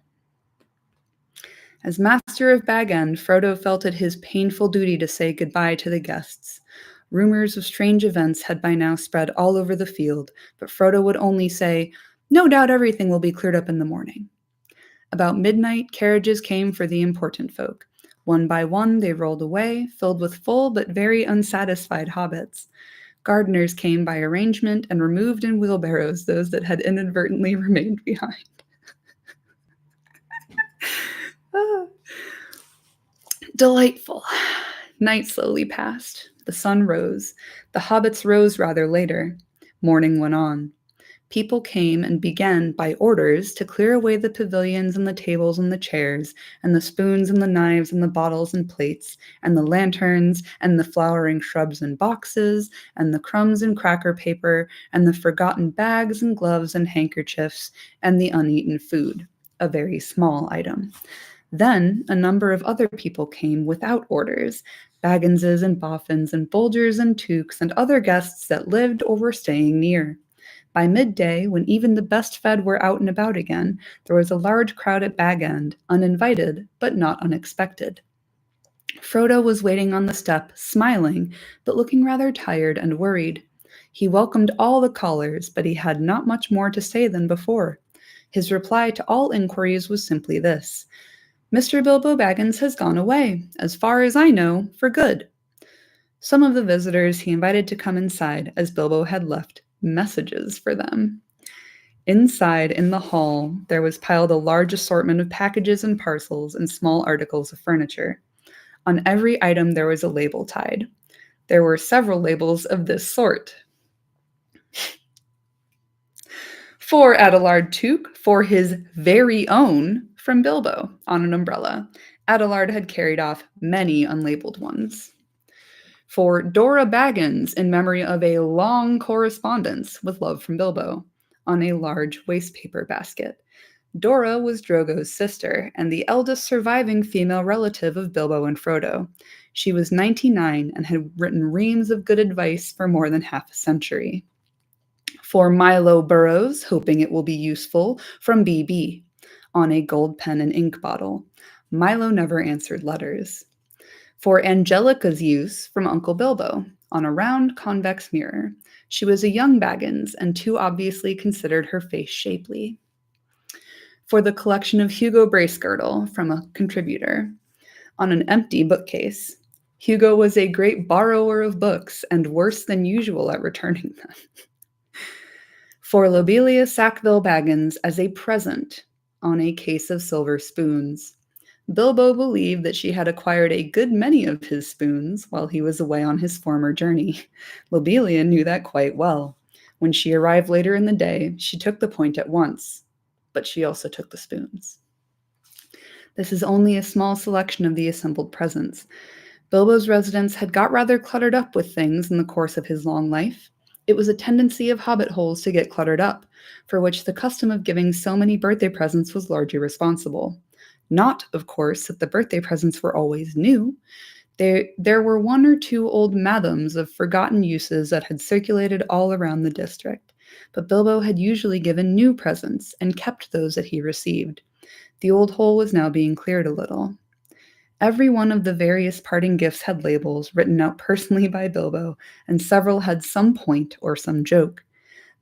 As master of Bag End, Frodo felt it his painful duty to say goodbye to the guests. Rumors of strange events had by now spread all over the field, but Frodo would only say, "No doubt everything will be cleared up in the morning." About midnight, carriages came for the important folk. One by one, they rolled away, filled with full but very unsatisfied hobbits. Gardeners came by arrangement and removed in wheelbarrows those that had inadvertently remained behind. Delightful. Night slowly passed. The sun rose. The hobbits rose rather later. Morning went on. People came and began, by orders, to clear away the pavilions and the tables and the chairs, and the spoons and the knives and the bottles and plates, and the lanterns, and the flowering shrubs and boxes, and the crumbs and cracker paper, and the forgotten bags and gloves and handkerchiefs, and the uneaten food, a very small item. Then a number of other people came without orders, Bagginses and Boffins and Bolgers and Tooks and other guests that lived or were staying near. By midday, when even the best fed were out and about again, there was a large crowd at Bag End, uninvited, but not unexpected. Frodo was waiting on the step, smiling, but looking rather tired and worried. He welcomed all the callers, but he had not much more to say than before. His reply to all inquiries was simply this: "Mr. Bilbo Baggins has gone away, as far as I know, for good." Some of the visitors he invited to come inside, as Bilbo had left messages for them. Inside, in the hall, there was piled a large assortment of packages and parcels and small articles of furniture. On every item there was a label tied. There were several labels of this sort. For Adelard Took, for his very own, from Bilbo, on an umbrella. Adelard had carried off many unlabeled ones. For Dora Baggins, in memory of a long correspondence with love from Bilbo, on a large wastepaper basket. Dora was Drogo's sister and the eldest surviving female relative of Bilbo and Frodo. She was 99 and had written reams of good advice for more than half a century. For Milo Burrows, hoping it will be useful, from BB, on a gold pen and ink bottle. Milo never answered letters. For Angelica's use, from Uncle Bilbo, on a round convex mirror. She was a young Baggins and too obviously considered her face shapely. For the collection of Hugo Bracegirdle, from a contributor, on an empty bookcase. Hugo was a great borrower of books and worse than usual at returning them. For Lobelia Sackville Baggins as a present, on a case of silver spoons. Bilbo believed that she had acquired a good many of his spoons while he was away on his former journey. Lobelia knew that quite well. When she arrived later in the day, she took the point at once, but she also took the spoons. This is only a small selection of the assembled presents. Bilbo's residence had got rather cluttered up with things in the course of his long life. It was a tendency of hobbit holes to get cluttered up, for which the custom of giving so many birthday presents was largely responsible. Not, of course, that the birthday presents were always new. There were one or two old madams of forgotten uses that had circulated all around the district, but Bilbo had usually given new presents and kept those that he received. The old hole was now being cleared a little. Every one of the various parting gifts had labels written out personally by Bilbo, and several had some point or some joke.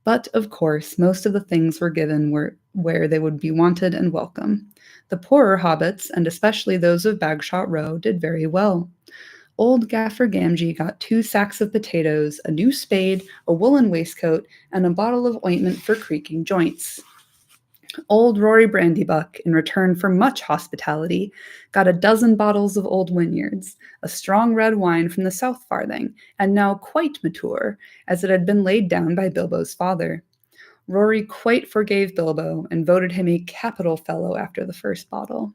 But, of course, most of the things were given where they would be wanted and welcome. The poorer hobbits, and especially those of Bagshot Row, did very well. Old Gaffer Gamgee got 2 sacks of potatoes, a new spade, a woolen waistcoat, and a bottle of ointment for creaking joints. Old Rory Brandybuck, in return for much hospitality, got a dozen bottles of Old Wynyards, a strong red wine from the South Farthing, and now quite mature, as it had been laid down by Bilbo's father. Rory quite forgave Bilbo and voted him a capital fellow after the first bottle.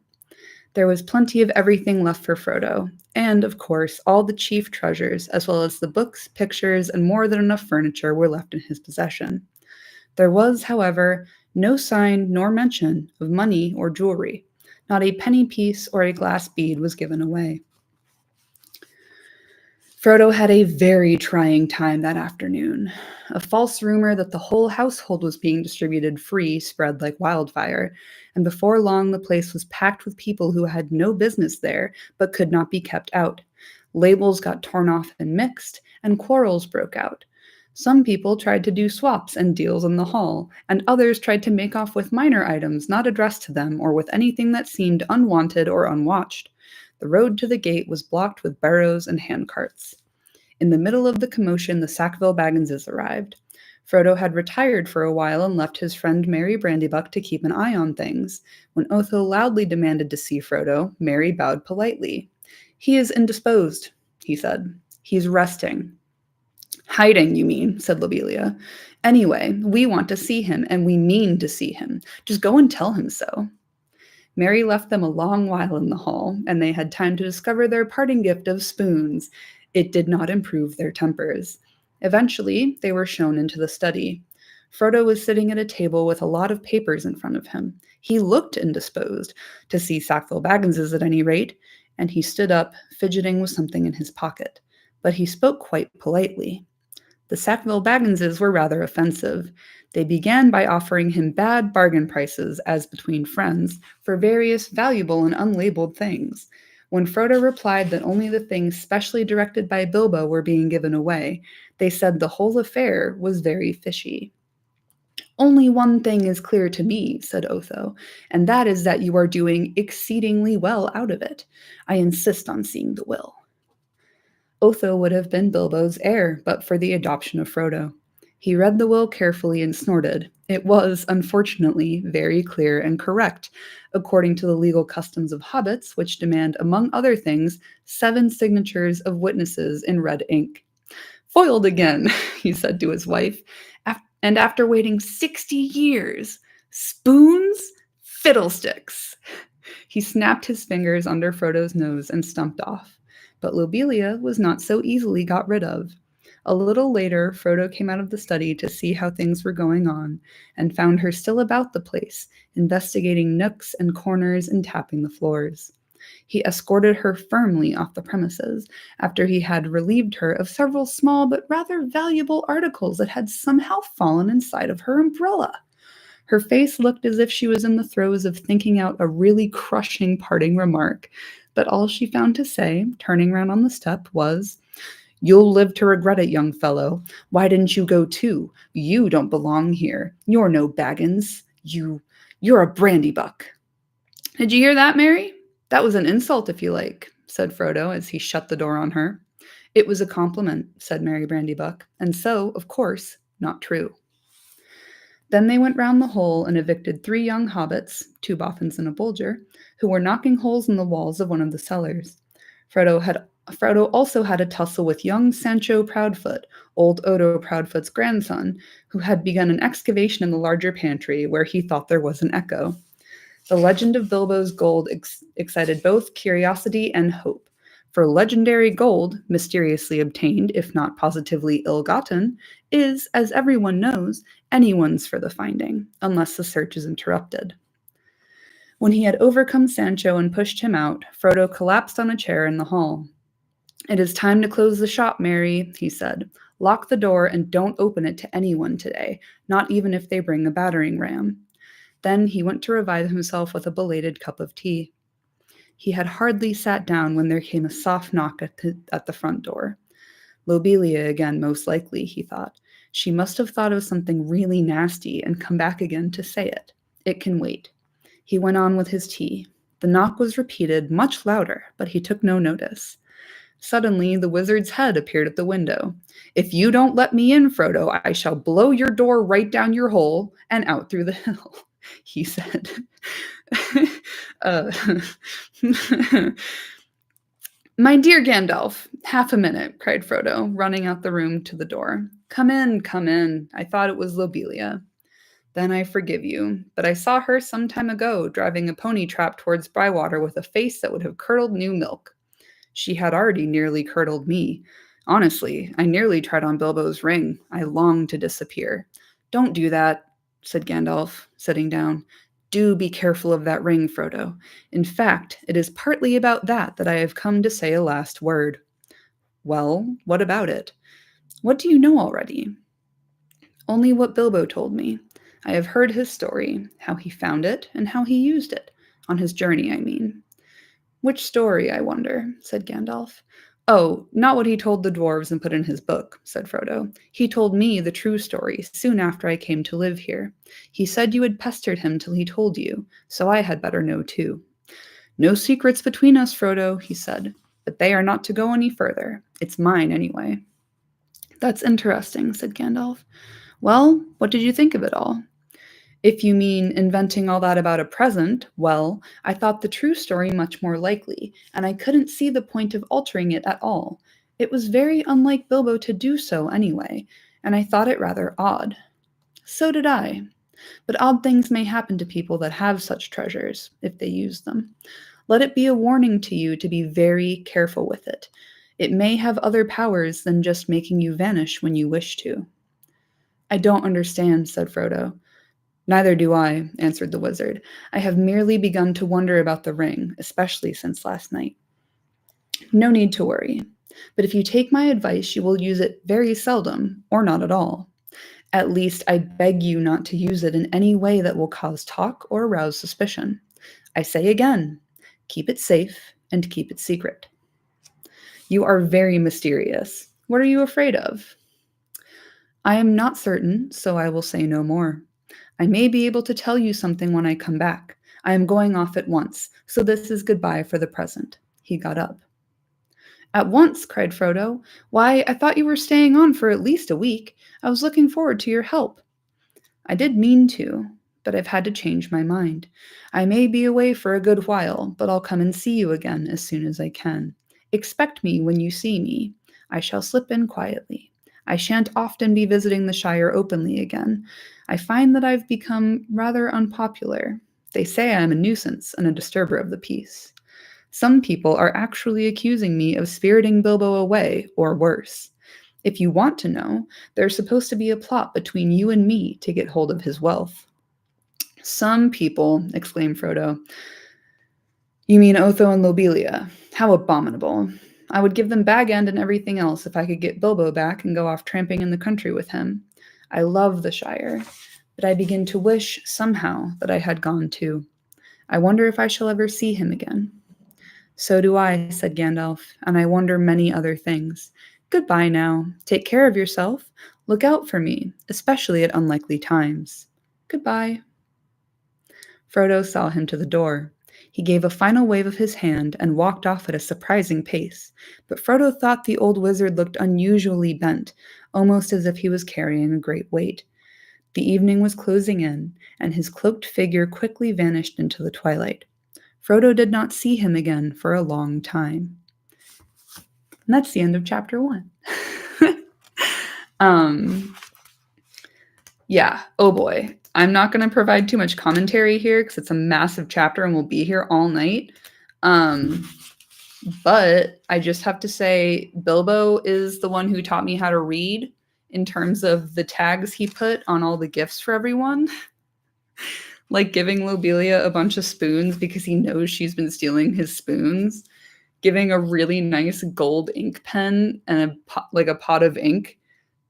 There was plenty of everything left for Frodo, and, of course, all the chief treasures, as well as the books, pictures, and more than enough furniture were left in his possession. There was, however, no sign nor mention of money or jewelry. Not a penny piece or a glass bead was given away. Frodo had a very trying time that afternoon. A false rumor that the whole household was being distributed free spread like wildfire, and before long the place was packed with people who had no business there but could not be kept out. Labels got torn off and mixed, and quarrels broke out. Some people tried to do swaps and deals in the hall, and others tried to make off with minor items not addressed to them or with anything that seemed unwanted or unwatched. The road to the gate was blocked with barrows and handcarts. In the middle of the commotion, the Sackville Bagginses arrived. Frodo had retired for a while and left his friend Merry Brandybuck to keep an eye on things. When Otho loudly demanded to see Frodo, Merry bowed politely. "He is indisposed," he said. "He's resting." "Hiding, you mean," said Lobelia. "Anyway, we want to see him, and we mean to see him. Just go and tell him so." Merry left them a long while in the hall, and they had time to discover their parting gift of spoons. It did not improve their tempers. Eventually, they were shown into the study. Frodo was sitting at a table with a lot of papers in front of him. He looked indisposed, to see Sackville Bagginses at any rate, and he stood up, fidgeting with something in his pocket. But he spoke quite politely. The Sackville Bagginses were rather offensive. They began by offering him bad bargain prices, as between friends, for various valuable and unlabeled things. When Frodo replied that only the things specially directed by Bilbo were being given away, they said the whole affair was very fishy. "Only one thing is clear to me," said Otho, "and that is that you are doing exceedingly well out of it. I insist on seeing the will." Otho would have been Bilbo's heir but for the adoption of Frodo. He read the will carefully and snorted. It was, unfortunately, very clear and correct, according to the legal customs of hobbits, which demand, among other things, 7 signatures of witnesses in red ink. "Foiled again," he said to his wife, "and after waiting 60 years. Spoons? Fiddlesticks!" He snapped his fingers under Frodo's nose and stumped off. But Lobelia was not so easily got rid of. A little later, Frodo came out of the study to see how things were going on, and found her still about the place, investigating nooks and corners and tapping the floors. He escorted her firmly off the premises, after he had relieved her of several small but rather valuable articles that had somehow fallen inside of her umbrella. Her face looked as if she was in the throes of thinking out a really crushing parting remark, but all she found to say, turning round on the step, was, "You'll live to regret it, young fellow. Why didn't you go too? You don't belong here. You're no Baggins. You're a Brandybuck." "Did you hear that, Mary? That was an insult, if you like," said Frodo as he shut the door on her. "It was a compliment," said Merry Brandybuck, "and so, of course, not true." Then they went round the hole and evicted 3 young hobbits, 2 boffins and a bolger, who were knocking holes in the walls of one of the cellars. Frodo also had a tussle with young Sancho Proudfoot, old Odo Proudfoot's grandson, who had begun an excavation in the larger pantry where he thought there was an echo. The legend of Bilbo's gold excited both curiosity and hope. For legendary gold, mysteriously obtained, if not positively ill-gotten, is, as everyone knows, anyone's for the finding, unless the search is interrupted. When he had overcome Sancho and pushed him out, Frodo collapsed on a chair in the hall. "It is time to close the shop, Mary," he said. "Lock the door and don't open it to anyone today, not even if they bring a battering ram." Then he went to revive himself with a belated cup of tea. He had hardly sat down when there came a soft knock at the front door. Lobelia again, most likely, he thought. She must have thought of something really nasty and come back again to say it. It can wait. He went on with his tea. The knock was repeated, much louder, but he took no notice. Suddenly, the wizard's head appeared at the window. "If you don't let me in, Frodo, I shall blow your door right down your hole and out through the hill," he said. uh, "My dear Gandalf, half a minute," cried Frodo, running out the room to the door. Come in, come in. I thought it was Lobelia." Then I forgive you, but I saw her some time ago driving a pony trap towards Bywater with a face that would have curdled new milk. She had already nearly curdled me. Honestly, I nearly tried on Bilbo's ring. I longed to disappear. Don't do that, said Gandalf, sitting down. Do be careful of that ring, Frodo. In fact, it is partly about that I have come to say a last word. Well, what about it? What do you know already? Only what Bilbo told me. I have heard his story, how he found it, and how he used it. On his journey, I mean. Which story, I wonder, said Gandalf. Oh, not what he told the dwarves and put in his book, said Frodo. He told me the true story soon after I came to live here. He said you had pestered him till he told you, so I had better know too. No secrets between us, Frodo, he said, but they are not to go any further. It's mine, anyway. That's interesting, said Gandalf. Well, what did you think of it all? If you mean inventing all that about a present, well, I thought the true story much more likely, and I couldn't see the point of altering it at all. It was very unlike Bilbo to do so anyway, and I thought it rather odd. So did I. But odd things may happen to people that have such treasures, if they use them. Let it be a warning to you to be very careful with it. It may have other powers than just making you vanish when you wish to. I don't understand, said Frodo. Neither do I, answered the wizard. I have merely begun to wonder about the ring, especially since last night. No need to worry. But if you take my advice, you will use it very seldom, or not at all. At least I beg you not to use it in any way that will cause talk or arouse suspicion. I say again, keep it safe and keep it secret. You are very mysterious. What are you afraid of? I am not certain, so I will say no more. I may be able to tell you something when I come back. I am going off at once, so this is goodbye for the present. He got up. At once, cried Frodo. Why, I thought you were staying on for at least a week. I was looking forward to your help. I did mean to, but I've had to change my mind. I may be away for a good while, but I'll come and see you again as soon as I can. Expect me when you see me. I shall slip in quietly. I shan't often be visiting the Shire openly again. I find that I've become rather unpopular. They say I am a nuisance and a disturber of the peace. Some people are actually accusing me of spiriting Bilbo away, or worse. If you want to know, there's supposed to be a plot between you and me to get hold of his wealth. Some people, exclaimed Frodo. You mean Otho and Lobelia? How abominable. I would give them Bag End and everything else if I could get Bilbo back and go off tramping in the country with him. I love the Shire, but I begin to wish, somehow, that I had gone too. I wonder if I shall ever see him again. So do I, said Gandalf, and I wonder many other things. Goodbye now. Take care of yourself. Look out for me, especially at unlikely times. Goodbye. Frodo saw him to the door. He gave a final wave of his hand and walked off at a surprising pace, but Frodo thought the old wizard looked unusually bent, almost as if he was carrying a great weight. The evening was closing in, and his cloaked figure quickly vanished into the twilight. Frodo did not see him again for a long time. And that's the end of chapter 1. Yeah, oh boy. I'm not going to provide too much commentary here because it's a massive chapter and we'll be here all night. But I just have to say, Bilbo is the one who taught me how to read in terms of the tags he put on all the gifts for everyone. Like giving Lobelia a bunch of spoons because he knows she's been stealing his spoons. Giving a really nice gold ink pen and a pot of ink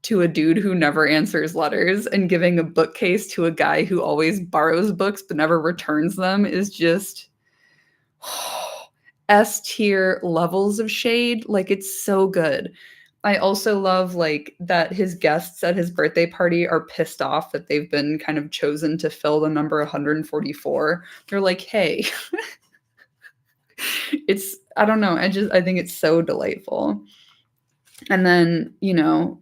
to a dude who never answers letters, and giving a bookcase to a guy who always borrows books but never returns them is just S-tier levels of shade. Like, it's so good. I also love like that his guests at his birthday party are pissed off that they've been kind of chosen to fill the number 144. They're like, hey, I don't know. I think it's so delightful. And then,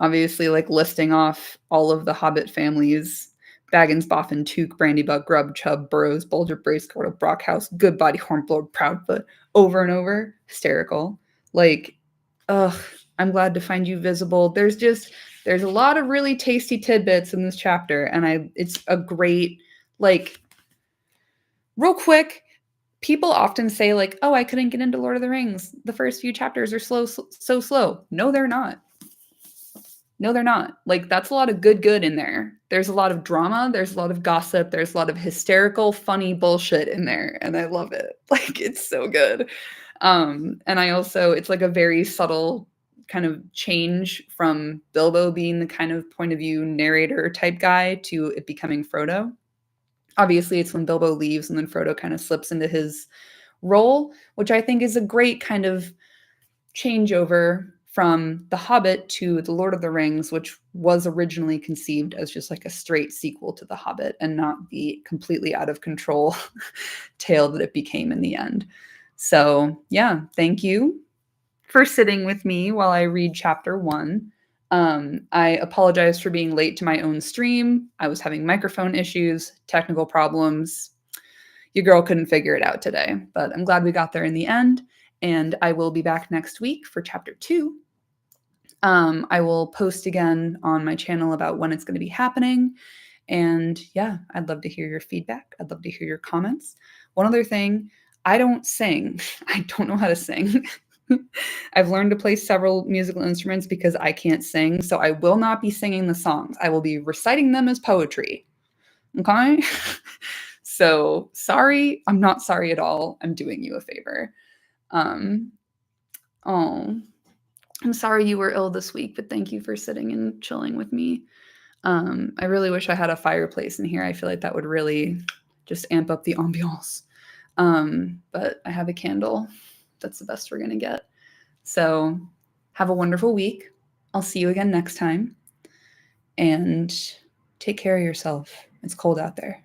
obviously like listing off all of the Hobbit families, Baggins, Boffin, Took, Brandybuck, Grub, Chubb, Burrows, Bulger, Bracecoat, Brockhouse, Goodbody, Hornblower, Proudfoot, over and over. Hysterical. Like, ugh. I'm glad to find you visible. There's a lot of really tasty tidbits in this chapter, and it's a great, like, real quick, people often say, like, oh, I couldn't get into Lord of the Rings. The first few chapters are so slow. No, they're not. No, they're not. Like, that's a lot of good in there. There's a lot of drama, there's a lot of gossip, there's a lot of hysterical, funny bullshit in there, and I love it. Like, it's so good. And I also, it's like a very subtle kind of change from Bilbo being the kind of point of view narrator type guy to it becoming Frodo. Obviously, it's when Bilbo leaves and then Frodo kind of slips into his role, which I think is a great kind of changeover from The Hobbit to The Lord of the Rings, which was originally conceived as just like a straight sequel to The Hobbit and not the completely out of control tale that it became in the end. So, yeah, thank you for sitting with me while I read chapter 1. I apologize for being late to my own stream. I was having microphone issues, technical problems. Your girl couldn't figure it out today, but I'm glad we got there in the end. And I will be back next week for chapter 2. I will post again on my channel about when it's going to be happening. And yeah, I'd love to hear your feedback. I'd love to hear your comments. One other thing, I don't sing. I don't know how to sing. I've learned to play several musical instruments because I can't sing. So I will not be singing the songs. I will be reciting them as poetry. Okay? So sorry. I'm not sorry at all. I'm doing you a favor. Oh, I'm sorry you were ill this week, but thank you for sitting and chilling with me. I really wish I had a fireplace in here. I feel like that would really just amp up the ambiance. But I have a candle. That's the best we're going to get. So have a wonderful week. I'll see you again next time. And take care of yourself. It's cold out there.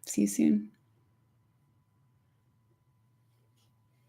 See you soon.